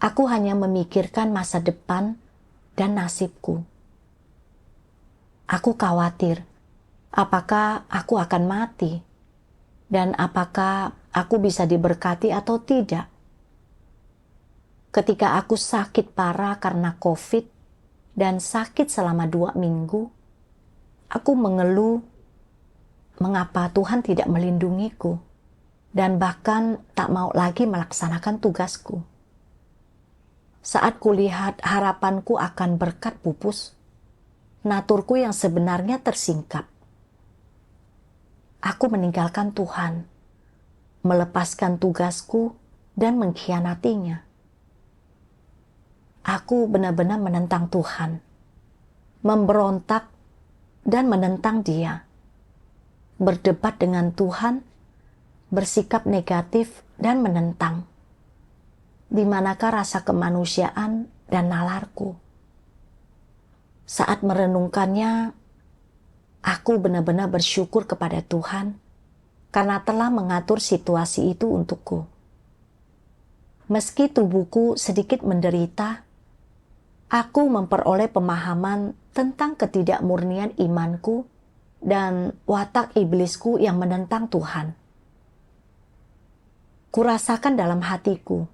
S1: Aku hanya memikirkan masa depan dan nasibku. Aku khawatir, apakah aku akan mati Dan apakah aku bisa diberkati atau tidak? Ketika aku sakit parah karena COVID dan sakit selama 2 minggu, aku mengeluh mengapa Tuhan tidak melindungiku dan bahkan tak mau lagi melaksanakan tugasku. Saat kulihat harapanku akan berkat pupus, naturku yang sebenarnya tersingkap. Aku meninggalkan Tuhan, melepaskan tugasku dan mengkhianatinya. Aku benar-benar menentang Tuhan, memberontak dan menentang Dia, berdebat dengan Tuhan, bersikap negatif dan menentang. Di manakah rasa kemanusiaan dan nalarku? Saat merenungkannya, aku benar-benar bersyukur kepada Tuhan karena telah mengatur situasi itu untukku. Meski tubuhku sedikit menderita, aku memperoleh pemahaman tentang ketidakmurnian imanku dan watak iblisku yang menentang Tuhan. Kurasakan dalam hatiku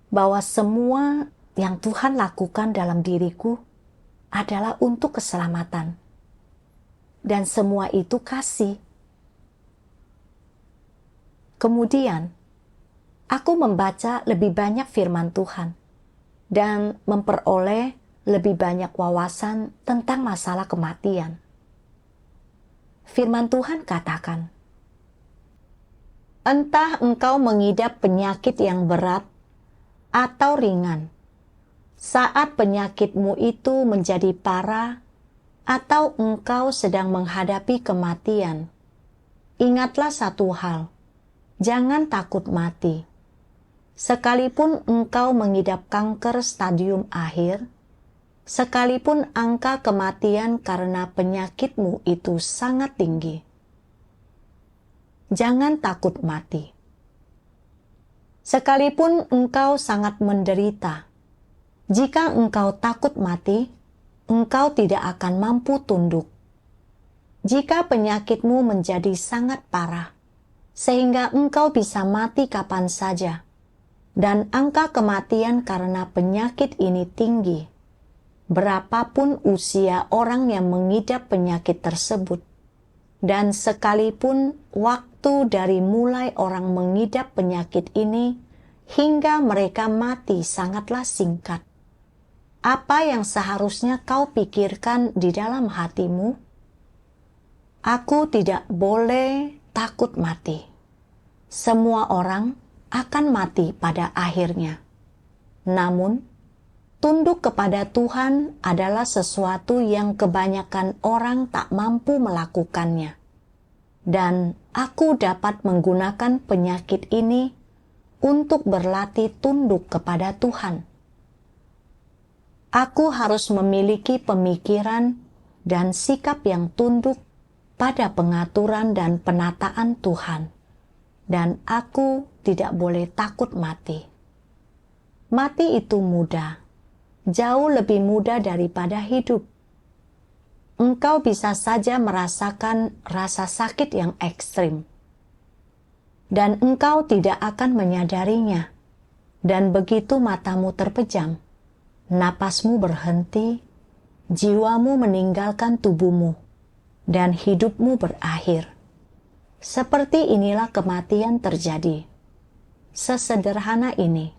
S1: bahwa semua yang Tuhan lakukan dalam diriku adalah untuk keselamatan. Dan semua itu kasih. Kemudian, aku membaca lebih banyak firman Tuhan dan memperoleh lebih banyak wawasan tentang masalah kematian. Firman Tuhan katakan, entah engkau mengidap penyakit yang berat atau ringan, saat penyakitmu itu menjadi parah, atau engkau sedang menghadapi kematian, ingatlah satu hal, jangan takut mati. Sekalipun engkau mengidap kanker stadium akhir, sekalipun angka kematian karena penyakitmu itu sangat tinggi, jangan takut mati. Sekalipun engkau sangat menderita, jika engkau takut mati, engkau tidak akan mampu tunduk. Jika penyakitmu menjadi sangat parah, sehingga engkau bisa mati kapan saja, dan angka kematian karena penyakit ini tinggi, berapapun usia orang yang mengidap penyakit tersebut, dan sekalipun waktu dari mulai orang mengidap penyakit ini hingga mereka mati sangatlah singkat. Apa yang seharusnya kau pikirkan di dalam hatimu? Aku tidak boleh takut mati. Semua orang akan mati pada akhirnya. Namun, tunduk kepada Tuhan adalah sesuatu yang kebanyakan orang tak mampu melakukannya. Dan aku dapat menggunakan penyakit ini untuk berlatih tunduk kepada Tuhan. Aku harus memiliki pemikiran dan sikap yang tunduk pada pengaturan dan penataan Tuhan. Dan aku tidak boleh takut mati. Mati itu mudah, jauh lebih mudah daripada hidup. Engkau bisa saja merasakan rasa sakit yang ekstrim, dan engkau tidak akan menyadarinya. Dan begitu matamu terpejam, napasmu berhenti, jiwamu meninggalkan tubuhmu, dan hidupmu berakhir. Seperti inilah kematian terjadi. Sesederhana ini.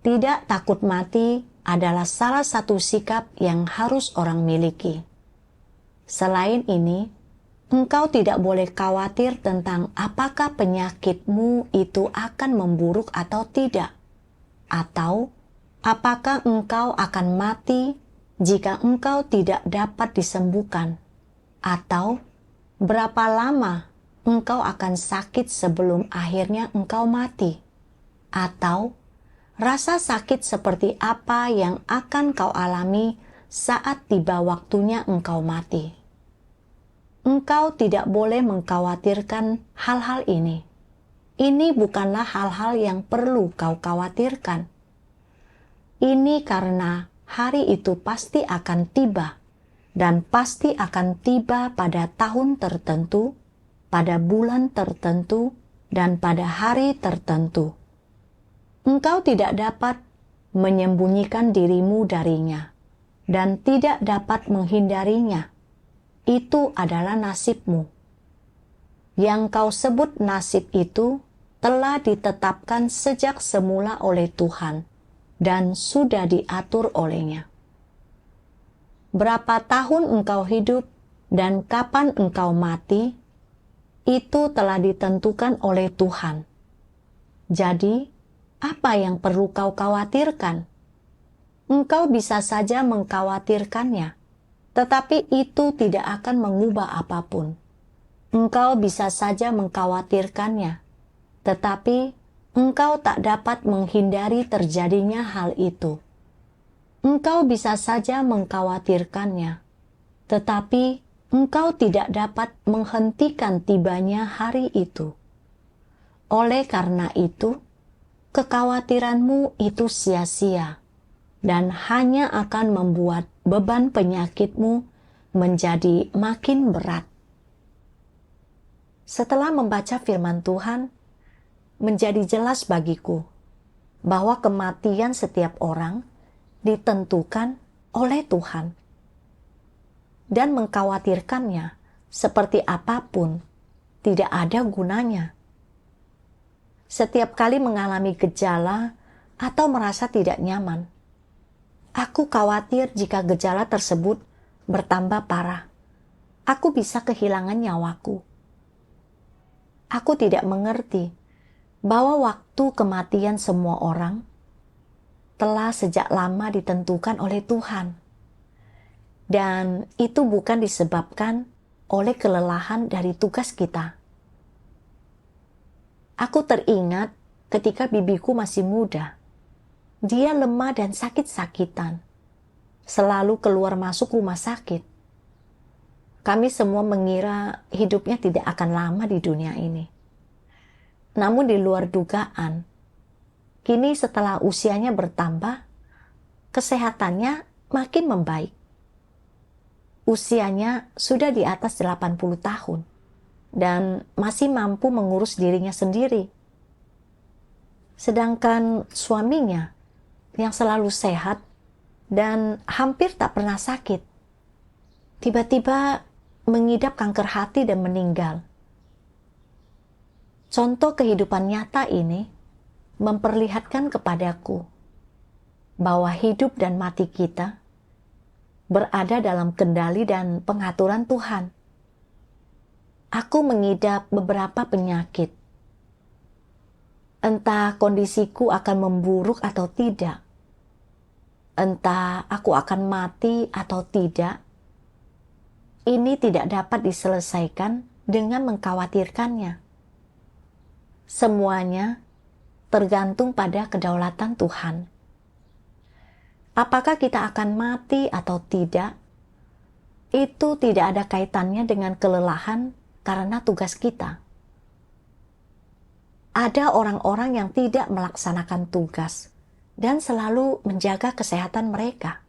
S1: Tidak takut mati adalah salah satu sikap yang harus orang miliki. Selain ini, engkau tidak boleh khawatir tentang apakah penyakitmu itu akan memburuk atau tidak, atau apakah engkau akan mati jika engkau tidak dapat disembuhkan, atau berapa lama engkau akan sakit sebelum akhirnya engkau mati, atau rasa sakit seperti apa yang akan kau alami saat tiba waktunya engkau mati. Engkau tidak boleh mengkhawatirkan hal-hal ini. Ini bukanlah hal-hal yang perlu kau khawatirkan. Ini karena hari itu pasti akan tiba, dan pasti akan tiba pada tahun tertentu, pada bulan tertentu, dan pada hari tertentu. Engkau tidak dapat menyembunyikan dirimu darinya, dan tidak dapat menghindarinya. Itu adalah nasibmu. Yang kau sebut nasib itu telah ditetapkan sejak semula oleh Tuhan, dan sudah diatur olehnya. Berapa tahun engkau hidup dan kapan engkau mati, itu telah ditentukan oleh Tuhan. Jadi, apa yang perlu kau khawatirkan? Engkau bisa saja mengkhawatirkannya, tetapi itu tidak akan mengubah apapun. Engkau bisa saja mengkhawatirkannya, tetapi engkau tak dapat menghindari terjadinya hal itu. Engkau bisa saja mengkhawatirkannya, tetapi engkau tidak dapat menghentikan tibanya hari itu. Oleh karena itu, kekhawatiranmu itu sia-sia dan hanya akan membuat beban penyakitmu menjadi makin berat. Setelah membaca firman Tuhan, menjadi jelas bagiku bahwa kematian setiap orang ditentukan oleh Tuhan. Dan mengkhawatirkannya seperti apapun tidak ada gunanya. Setiap kali mengalami gejala atau merasa tidak nyaman, aku khawatir jika gejala tersebut bertambah parah, aku bisa kehilangan nyawaku. Aku tidak mengerti bahwa waktu kematian semua orang telah sejak lama ditentukan oleh Tuhan. Dan itu bukan disebabkan oleh kelelahan dari tugas kita. Aku teringat ketika bibiku masih muda. Dia lemah dan sakit-sakitan. Selalu keluar masuk rumah sakit. Kami semua mengira hidupnya tidak akan lama di dunia ini. Namun di luar dugaan, kini setelah usianya bertambah, kesehatannya makin membaik. Usianya sudah di atas 80 tahun dan masih mampu mengurus dirinya sendiri. Sedangkan suaminya yang selalu sehat dan hampir tak pernah sakit, tiba-tiba mengidap kanker hati dan meninggal. Contoh kehidupan nyata ini memperlihatkan kepadaku bahwa hidup dan mati kita berada dalam kendali dan pengaturan Tuhan. Aku mengidap beberapa penyakit. Entah kondisiku akan memburuk atau tidak. Entah aku akan mati atau tidak. Ini tidak dapat diselesaikan dengan mengkhawatirkannya. Semuanya tergantung pada kedaulatan Tuhan. Apakah kita akan mati atau tidak, itu tidak ada kaitannya dengan kelelahan karena tugas kita. Ada orang-orang yang tidak melaksanakan tugas dan selalu menjaga kesehatan mereka.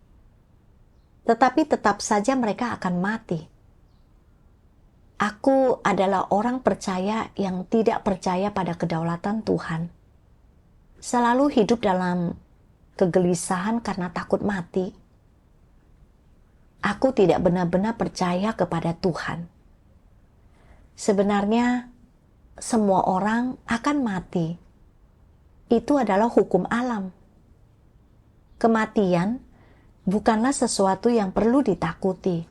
S1: Tetapi tetap saja mereka akan mati. Aku adalah orang percaya yang tidak percaya pada kedaulatan Tuhan. Selalu hidup dalam kegelisahan karena takut mati. Aku tidak benar-benar percaya kepada Tuhan. Sebenarnya, semua orang akan mati. Itu adalah hukum alam. Kematian bukanlah sesuatu yang perlu ditakuti.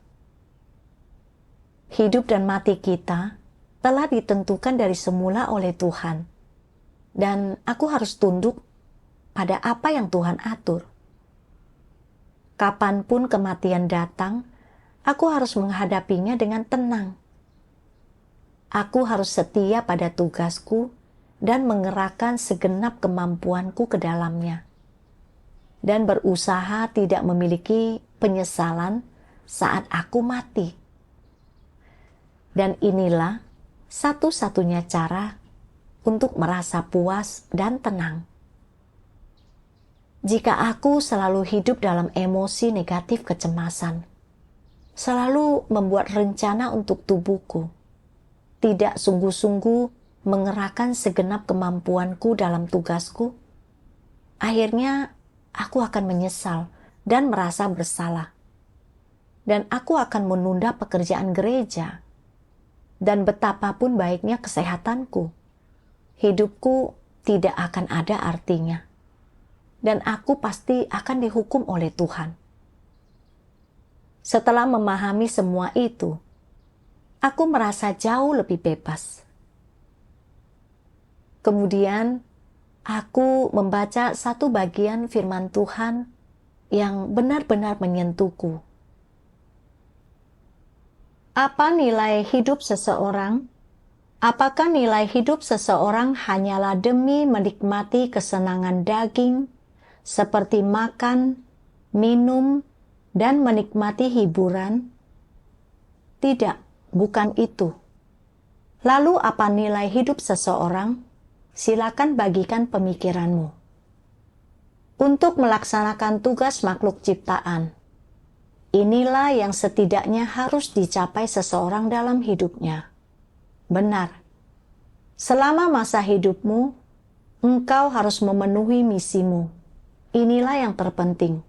S1: Hidup dan mati kita telah ditentukan dari semula oleh Tuhan. Dan aku harus tunduk pada apa yang Tuhan atur. Kapanpun kematian datang, aku harus menghadapinya dengan tenang. Aku harus setia pada tugasku dan mengerahkan segenap kemampuanku ke dalamnya. Dan berusaha tidak memiliki penyesalan saat aku mati. Dan inilah satu-satunya cara untuk merasa puas dan tenang. Jika aku selalu hidup dalam emosi negatif kecemasan, selalu membuat rencana untuk tubuhku, tidak sungguh-sungguh mengerahkan segenap kemampuanku dalam tugasku, akhirnya aku akan menyesal dan merasa bersalah. Dan aku akan menunda pekerjaan gereja. Dan betapapun baiknya kesehatanku, hidupku tidak akan ada artinya. Dan aku pasti akan dihukum oleh Tuhan. Setelah memahami semua itu, aku merasa jauh lebih bebas. Kemudian, aku membaca satu bagian firman Tuhan yang benar-benar menyentuhku. Apa nilai hidup seseorang? Apakah nilai hidup seseorang hanyalah demi menikmati kesenangan daging, seperti makan, minum, dan menikmati hiburan? Tidak, bukan itu. Lalu apa nilai hidup seseorang? Silakan bagikan pemikiranmu. Untuk melaksanakan tugas makhluk ciptaan, inilah yang setidaknya harus dicapai seseorang dalam hidupnya. Benar, selama masa hidupmu, engkau harus memenuhi misimu. Inilah yang terpenting.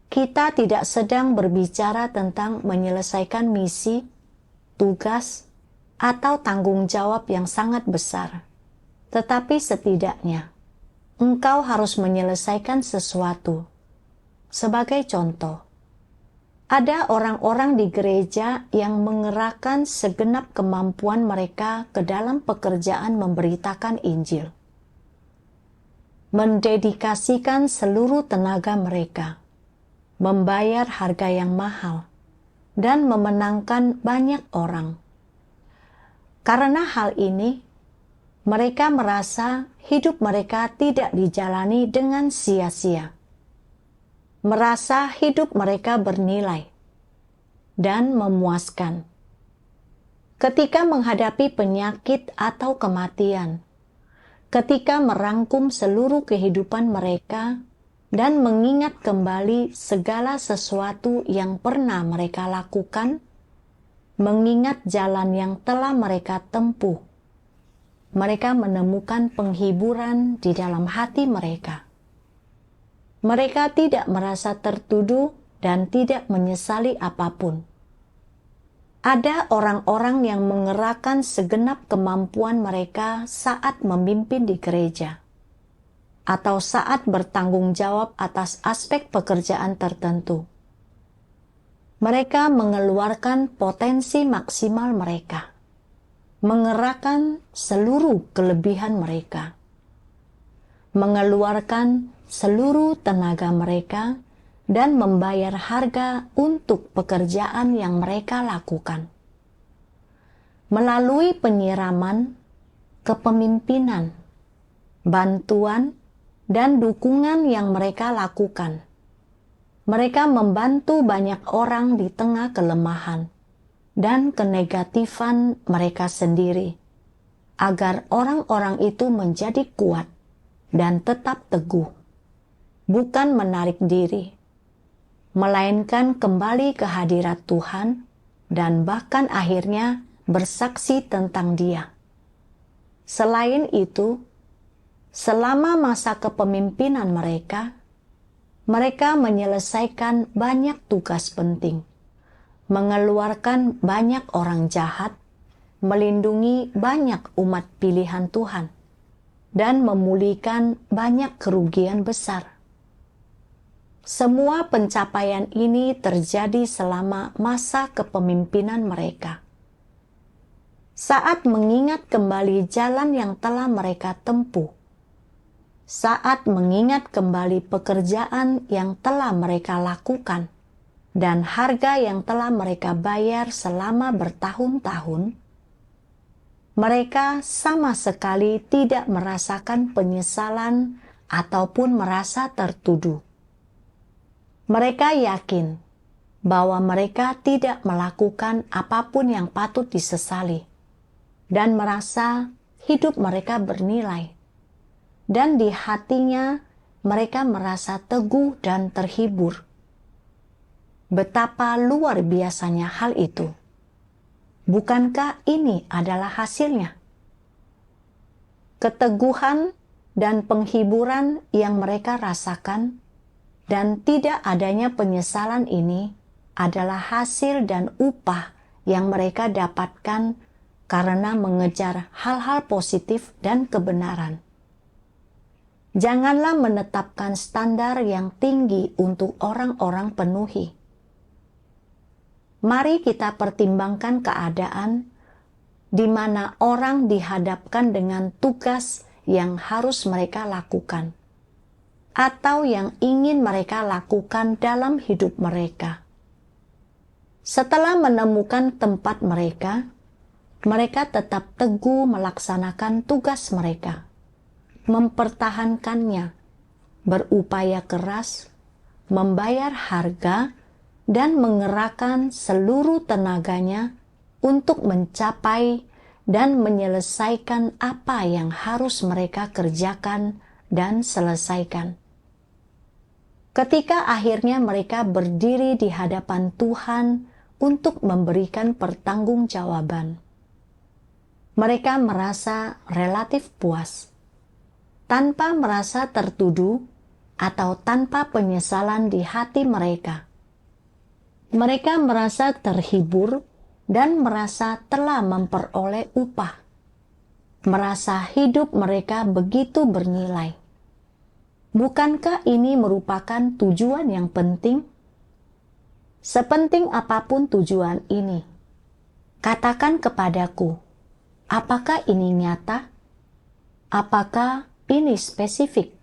S1: Kita tidak sedang berbicara tentang menyelesaikan misi, tugas, atau tanggung jawab yang sangat besar. Tetapi setidaknya, engkau harus menyelesaikan sesuatu. Sebagai contoh, ada orang-orang di gereja yang mengerahkan segenap kemampuan mereka ke dalam pekerjaan memberitakan Injil. Mendedikasikan seluruh tenaga mereka, membayar harga yang mahal, dan memenangkan banyak orang. Karena hal ini, mereka merasa hidup mereka tidak dijalani dengan sia-sia. Merasa hidup mereka bernilai dan memuaskan. Ketika menghadapi penyakit atau kematian, ketika merangkum seluruh kehidupan mereka dan mengingat kembali segala sesuatu yang pernah mereka lakukan, mengingat jalan yang telah mereka tempuh, mereka menemukan penghiburan di dalam hati mereka. Mereka tidak merasa tertuduh dan tidak menyesali apapun. Ada orang-orang yang mengerahkan segenap kemampuan mereka saat memimpin di gereja, atau saat bertanggung jawab atas aspek pekerjaan tertentu. Mereka mengeluarkan potensi maksimal mereka, mengerahkan seluruh kelebihan mereka, mengeluarkan seluruh tenaga mereka, dan membayar harga untuk pekerjaan yang mereka lakukan. Melalui penyiraman, kepemimpinan, bantuan, dan dukungan yang mereka lakukan, mereka membantu banyak orang di tengah kelemahan dan kenegatifan mereka sendiri, agar orang-orang itu menjadi kuat dan tetap teguh, bukan menarik diri, melainkan kembali ke hadirat Tuhan dan bahkan akhirnya bersaksi tentang Dia. Selain itu, selama masa kepemimpinan mereka menyelesaikan banyak tugas penting, mengeluarkan banyak orang jahat, melindungi banyak umat pilihan Tuhan, dan memulihkan banyak kerugian besar. Semua pencapaian ini terjadi selama masa kepemimpinan mereka. Saat mengingat kembali jalan yang telah mereka tempuh, saat mengingat kembali pekerjaan yang telah mereka lakukan, dan harga yang telah mereka bayar selama bertahun-tahun, mereka sama sekali tidak merasakan penyesalan ataupun merasa tertuduh. Mereka yakin bahwa mereka tidak melakukan apapun yang patut disesali dan merasa hidup mereka bernilai. Dan di hatinya mereka merasa teguh dan terhibur. Betapa luar biasanya hal itu. Bukankah ini adalah hasilnya? Keteguhan dan penghiburan yang mereka rasakan dan tidak adanya penyesalan ini adalah hasil dan upah yang mereka dapatkan karena mengejar hal-hal positif dan kebenaran. Janganlah menetapkan standar yang tinggi untuk orang-orang penuhi. Mari kita pertimbangkan keadaan di mana orang dihadapkan dengan tugas yang harus mereka lakukan, atau yang ingin mereka lakukan dalam hidup mereka. Setelah menemukan tempat mereka, mereka tetap teguh melaksanakan tugas mereka, mempertahankannya, berupaya keras, membayar harga, dan mengerahkan seluruh tenaganya untuk mencapai dan menyelesaikan apa yang harus mereka kerjakan dan selesaikan. Ketika akhirnya mereka berdiri di hadapan Tuhan untuk memberikan pertanggungjawaban, mereka merasa relatif puas, tanpa merasa tertuduh atau tanpa penyesalan di hati mereka. Mereka merasa terhibur dan merasa telah memperoleh upah. Merasa hidup mereka begitu bernilai. Bukankah ini merupakan tujuan yang penting? Sepenting apapun tujuan ini, katakan kepadaku, apakah ini nyata? Apakah ini spesifik?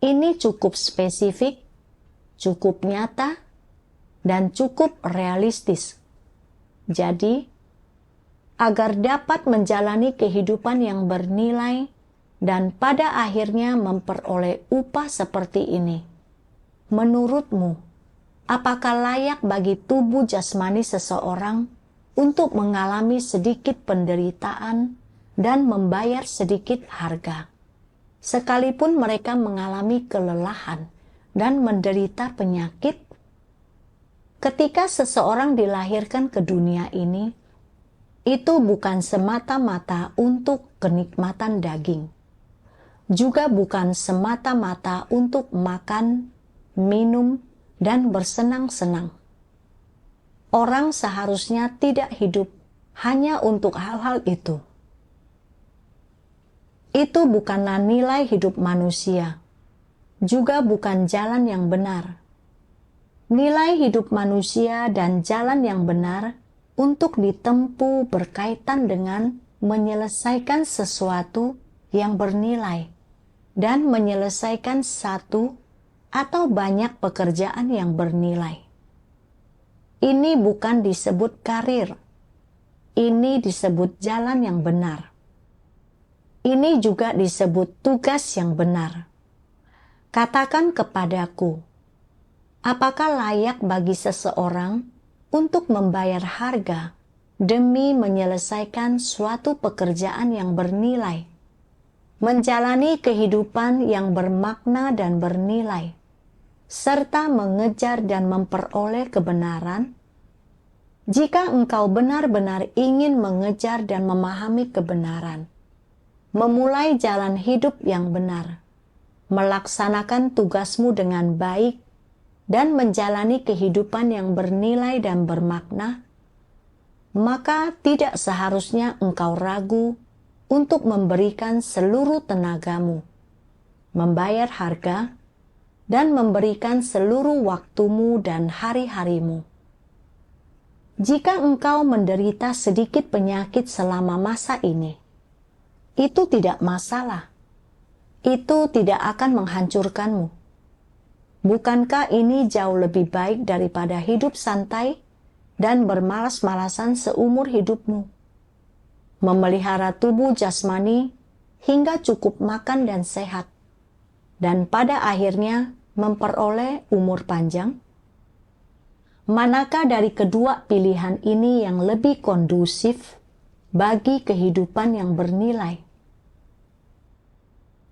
S1: Ini cukup spesifik, cukup nyata, dan cukup realistis. Jadi, agar dapat menjalani kehidupan yang bernilai dan pada akhirnya memperoleh upah seperti ini, menurutmu, apakah layak bagi tubuh jasmani seseorang untuk mengalami sedikit penderitaan dan membayar sedikit harga, sekalipun mereka mengalami kelelahan dan menderita penyakit? Ketika seseorang dilahirkan ke dunia ini, itu bukan semata-mata untuk kenikmatan daging, juga bukan semata-mata untuk makan, minum, dan bersenang-senang. Orang seharusnya tidak hidup hanya untuk hal-hal itu. Itu bukanlah nilai hidup manusia, juga bukan jalan yang benar. Nilai hidup manusia dan jalan yang benar untuk ditempuh berkaitan dengan menyelesaikan sesuatu yang bernilai dan menyelesaikan satu atau banyak pekerjaan yang bernilai. Ini bukan disebut karir, ini disebut jalan yang benar. Ini juga disebut tugas yang benar. Katakan kepadaku, apakah layak bagi seseorang untuk membayar harga demi menyelesaikan suatu pekerjaan yang bernilai, menjalani kehidupan yang bermakna dan bernilai, serta mengejar dan memperoleh kebenaran? Jika engkau benar-benar ingin mengejar dan memahami kebenaran, memulai jalan hidup yang benar, melaksanakan tugasmu dengan baik, dan menjalani kehidupan yang bernilai dan bermakna, maka tidak seharusnya engkau ragu untuk memberikan seluruh tenagamu, membayar harga, dan memberikan seluruh waktumu dan hari-harimu. Jika engkau menderita sedikit penyakit selama masa ini, itu tidak masalah. Itu tidak akan menghancurkanmu. Bukankah ini jauh lebih baik daripada hidup santai dan bermalas-malasan seumur hidupmu? Memelihara tubuh jasmani hingga cukup makan dan sehat, dan pada akhirnya memperoleh umur panjang? Manakah dari kedua pilihan ini yang lebih kondusif bagi kehidupan yang bernilai?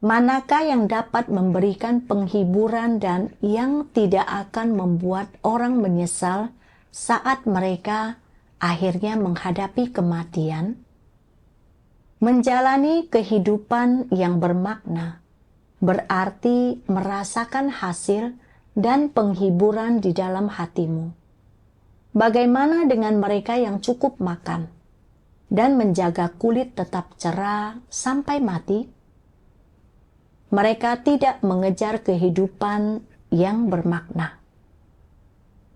S1: Manakah yang dapat memberikan penghiburan dan yang tidak akan membuat orang menyesal saat mereka akhirnya menghadapi kematian, menjalani kehidupan yang bermakna berarti merasakan hasil dan penghiburan di dalam hatimu. Bagaimana dengan mereka yang cukup makan dan menjaga kulit tetap cerah sampai mati? Mereka tidak mengejar kehidupan yang bermakna.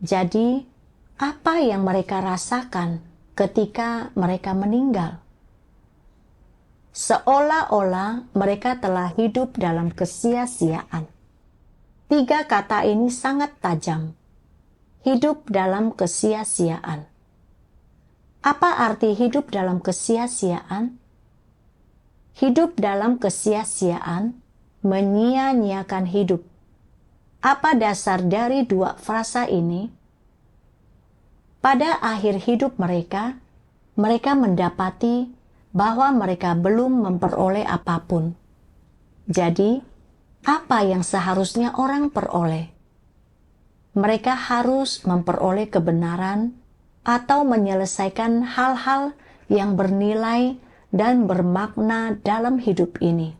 S1: Jadi, apa yang mereka rasakan ketika mereka meninggal? Seolah-olah mereka telah hidup dalam kesia-siaan. 3 kata ini sangat tajam. Hidup dalam kesia-siaan. Apa arti hidup dalam kesia-siaan? Hidup dalam kesia-siaan menyia-nyiakan hidup. Apa dasar dari 2 frasa ini? Pada akhir hidup mereka mendapati bahwa mereka belum memperoleh apapun. Jadi, apa yang seharusnya orang peroleh? Mereka harus memperoleh kebenaran atau menyelesaikan hal-hal yang bernilai dan bermakna dalam hidup ini.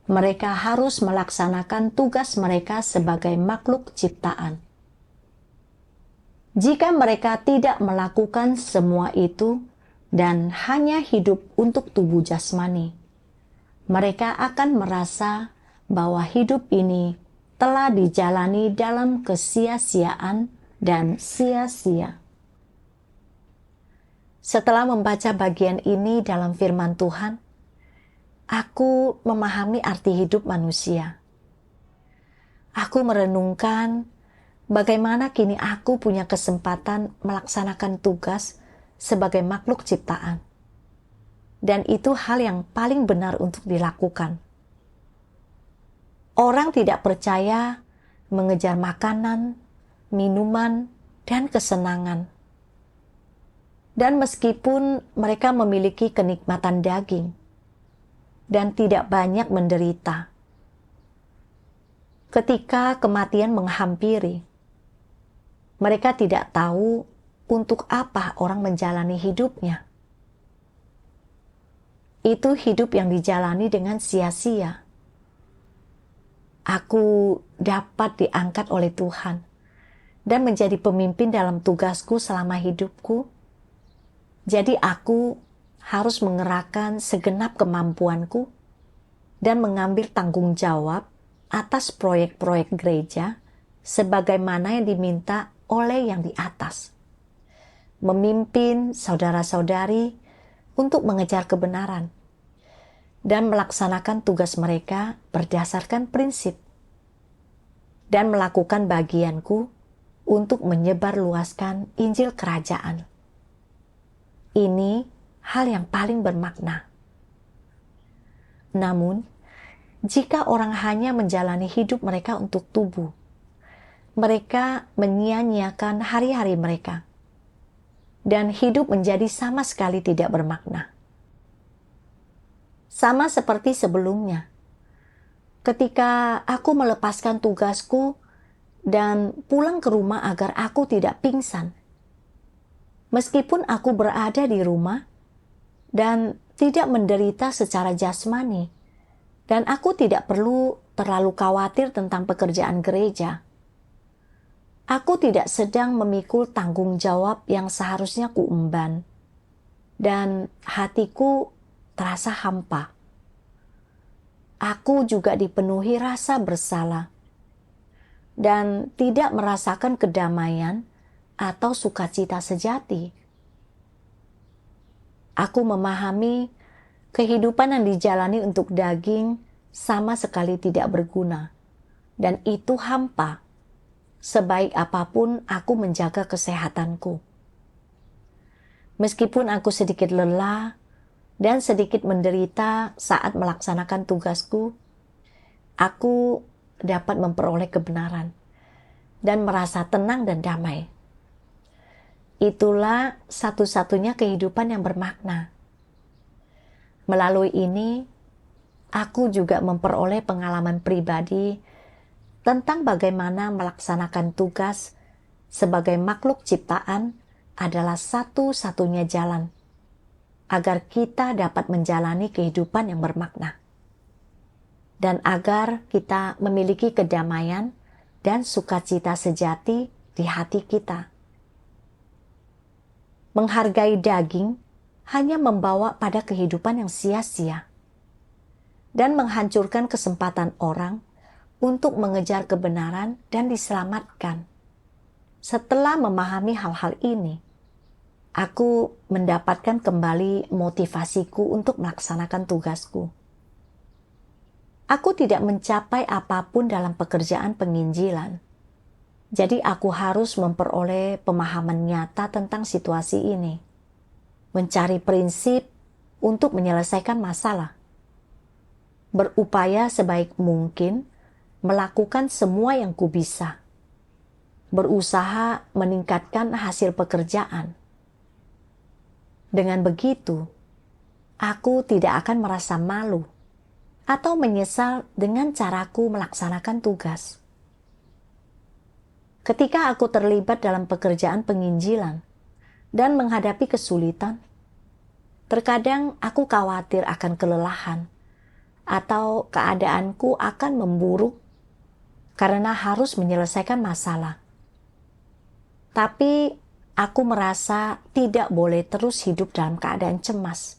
S1: Mereka harus melaksanakan tugas mereka sebagai makhluk ciptaan. Jika mereka tidak melakukan semua itu, dan hanya hidup untuk tubuh jasmani, mereka akan merasa bahwa hidup ini telah dijalani dalam kesia-siaan dan sia-sia. Setelah membaca bagian ini dalam firman Tuhan, aku memahami arti hidup manusia. Aku merenungkan bagaimana kini aku punya kesempatan melaksanakan tugas sebagai makhluk ciptaan. Dan itu hal yang paling benar untuk dilakukan. Orang tidak percaya mengejar makanan, minuman, dan kesenangan. Dan meskipun mereka memiliki kenikmatan daging dan tidak banyak menderita, ketika kematian menghampiri, mereka tidak tahu untuk apa orang menjalani hidupnya. Itu hidup yang dijalani dengan sia-sia. Aku dapat diangkat oleh Tuhan dan menjadi pemimpin dalam tugasku selama hidupku. Jadi aku harus mengerahkan segenap kemampuanku dan mengambil tanggung jawab atas proyek-proyek gereja sebagaimana yang diminta oleh yang di atas. Memimpin saudara-saudari untuk mengejar kebenaran dan melaksanakan tugas mereka berdasarkan prinsip dan melakukan bagianku untuk menyebarluaskan Injil Kerajaan. Ini hal yang paling bermakna. Namun, jika orang hanya menjalani hidup mereka untuk tubuh, mereka menyia-nyiakan hari-hari mereka. Dan hidup menjadi sama sekali tidak bermakna. Sama seperti sebelumnya. Ketika aku melepaskan tugasku dan pulang ke rumah agar aku tidak pingsan. Meskipun aku berada di rumah dan tidak menderita secara jasmani, dan aku tidak perlu terlalu khawatir tentang pekerjaan gereja. Aku tidak sedang memikul tanggung jawab yang seharusnya kuemban, dan hatiku terasa hampa. Aku juga dipenuhi rasa bersalah, dan tidak merasakan kedamaian atau sukacita sejati. Aku memahami kehidupan yang dijalani untuk daging sama sekali tidak berguna, dan itu hampa. Sebaik apapun aku menjaga kesehatanku. Meskipun aku sedikit lelah dan sedikit menderita saat melaksanakan tugasku, aku dapat memperoleh kebenaran dan merasa tenang dan damai. Itulah satu-satunya kehidupan yang bermakna. Melalui ini, aku juga memperoleh pengalaman pribadi tentang bagaimana melaksanakan tugas sebagai makhluk ciptaan adalah satu-satunya jalan agar kita dapat menjalani kehidupan yang bermakna, dan agar kita memiliki kedamaian dan sukacita sejati di hati kita. Menghargai daging hanya membawa pada kehidupan yang sia-sia dan menghancurkan kesempatan orang untuk mengejar kebenaran dan diselamatkan. Setelah memahami hal-hal ini, aku mendapatkan kembali motivasiku untuk melaksanakan tugasku. Aku tidak mencapai apapun dalam pekerjaan penginjilan. Jadi aku harus memperoleh pemahaman nyata tentang situasi ini. Mencari prinsip untuk menyelesaikan masalah. Berupaya sebaik mungkin melakukan semua yang kubisa. Berusaha meningkatkan hasil pekerjaan. Dengan begitu, aku tidak akan merasa malu atau menyesal dengan caraku melaksanakan tugas. Ketika aku terlibat dalam pekerjaan penginjilan dan menghadapi kesulitan, terkadang aku khawatir akan kelelahan atau keadaanku akan memburuk karena harus menyelesaikan masalah. Tapi aku merasa tidak boleh terus hidup dalam keadaan cemas.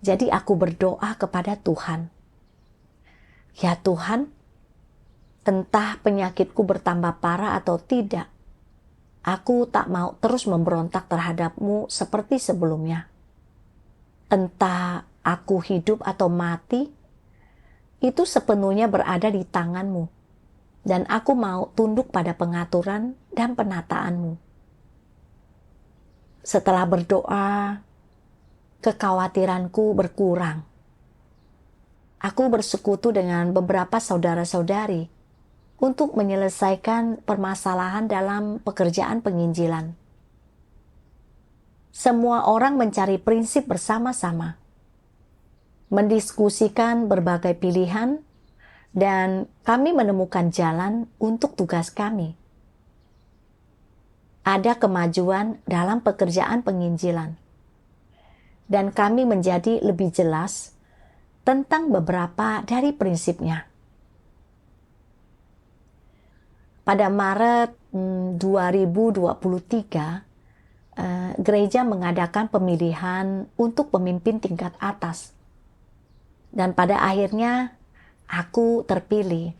S1: Jadi aku berdoa kepada Tuhan. Ya Tuhan, entah penyakitku bertambah parah atau tidak, aku tak mau terus memberontak terhadap-Mu seperti sebelumnya. Entah aku hidup atau mati, itu sepenuhnya berada di tangan-Mu, dan aku mau tunduk pada pengaturan dan penataan-Mu. Setelah berdoa, kekhawatiranku berkurang. Aku bersekutu dengan beberapa saudara-saudari untuk menyelesaikan permasalahan dalam pekerjaan penginjilan. Semua orang mencari prinsip bersama-sama, mendiskusikan berbagai pilihan, dan kami menemukan jalan untuk tugas kami. Ada kemajuan dalam pekerjaan penginjilan, dan kami menjadi lebih jelas tentang beberapa dari prinsipnya. Pada Maret 2023, gereja mengadakan pemilihan untuk pemimpin tingkat atas. Dan pada akhirnya, aku terpilih.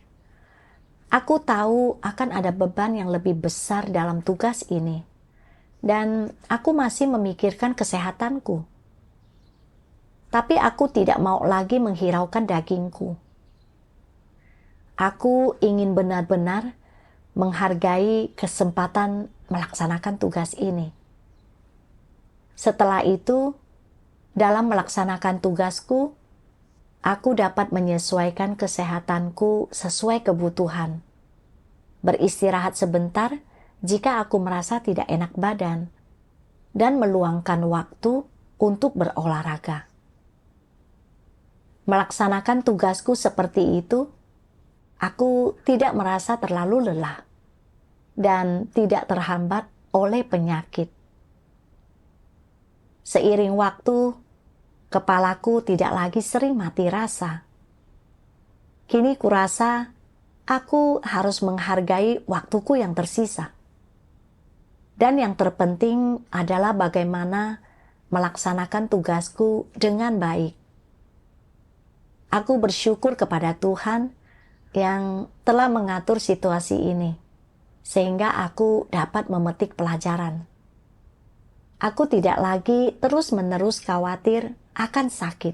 S1: Aku tahu akan ada beban yang lebih besar dalam tugas ini. Dan aku masih memikirkan kesehatanku. Tapi aku tidak mau lagi menghiraukan dagingku. Aku ingin benar-benar menghargai kesempatan melaksanakan tugas ini. Setelah itu, dalam melaksanakan tugasku, aku dapat menyesuaikan kesehatanku sesuai kebutuhan. Beristirahat sebentar jika aku merasa tidak enak badan, dan meluangkan waktu untuk berolahraga. Melaksanakan tugasku seperti itu, aku tidak merasa terlalu lelah dan tidak terhambat oleh penyakit. Seiring waktu, kepalaku tidak lagi sering mati rasa. Kini kurasa aku harus menghargai waktuku yang tersisa. Dan yang terpenting adalah bagaimana melaksanakan tugasku dengan baik. Aku bersyukur kepada Tuhan yang telah mengatur situasi ini, sehingga aku dapat memetik pelajaran. Aku tidak lagi terus-menerus khawatir akan sakit.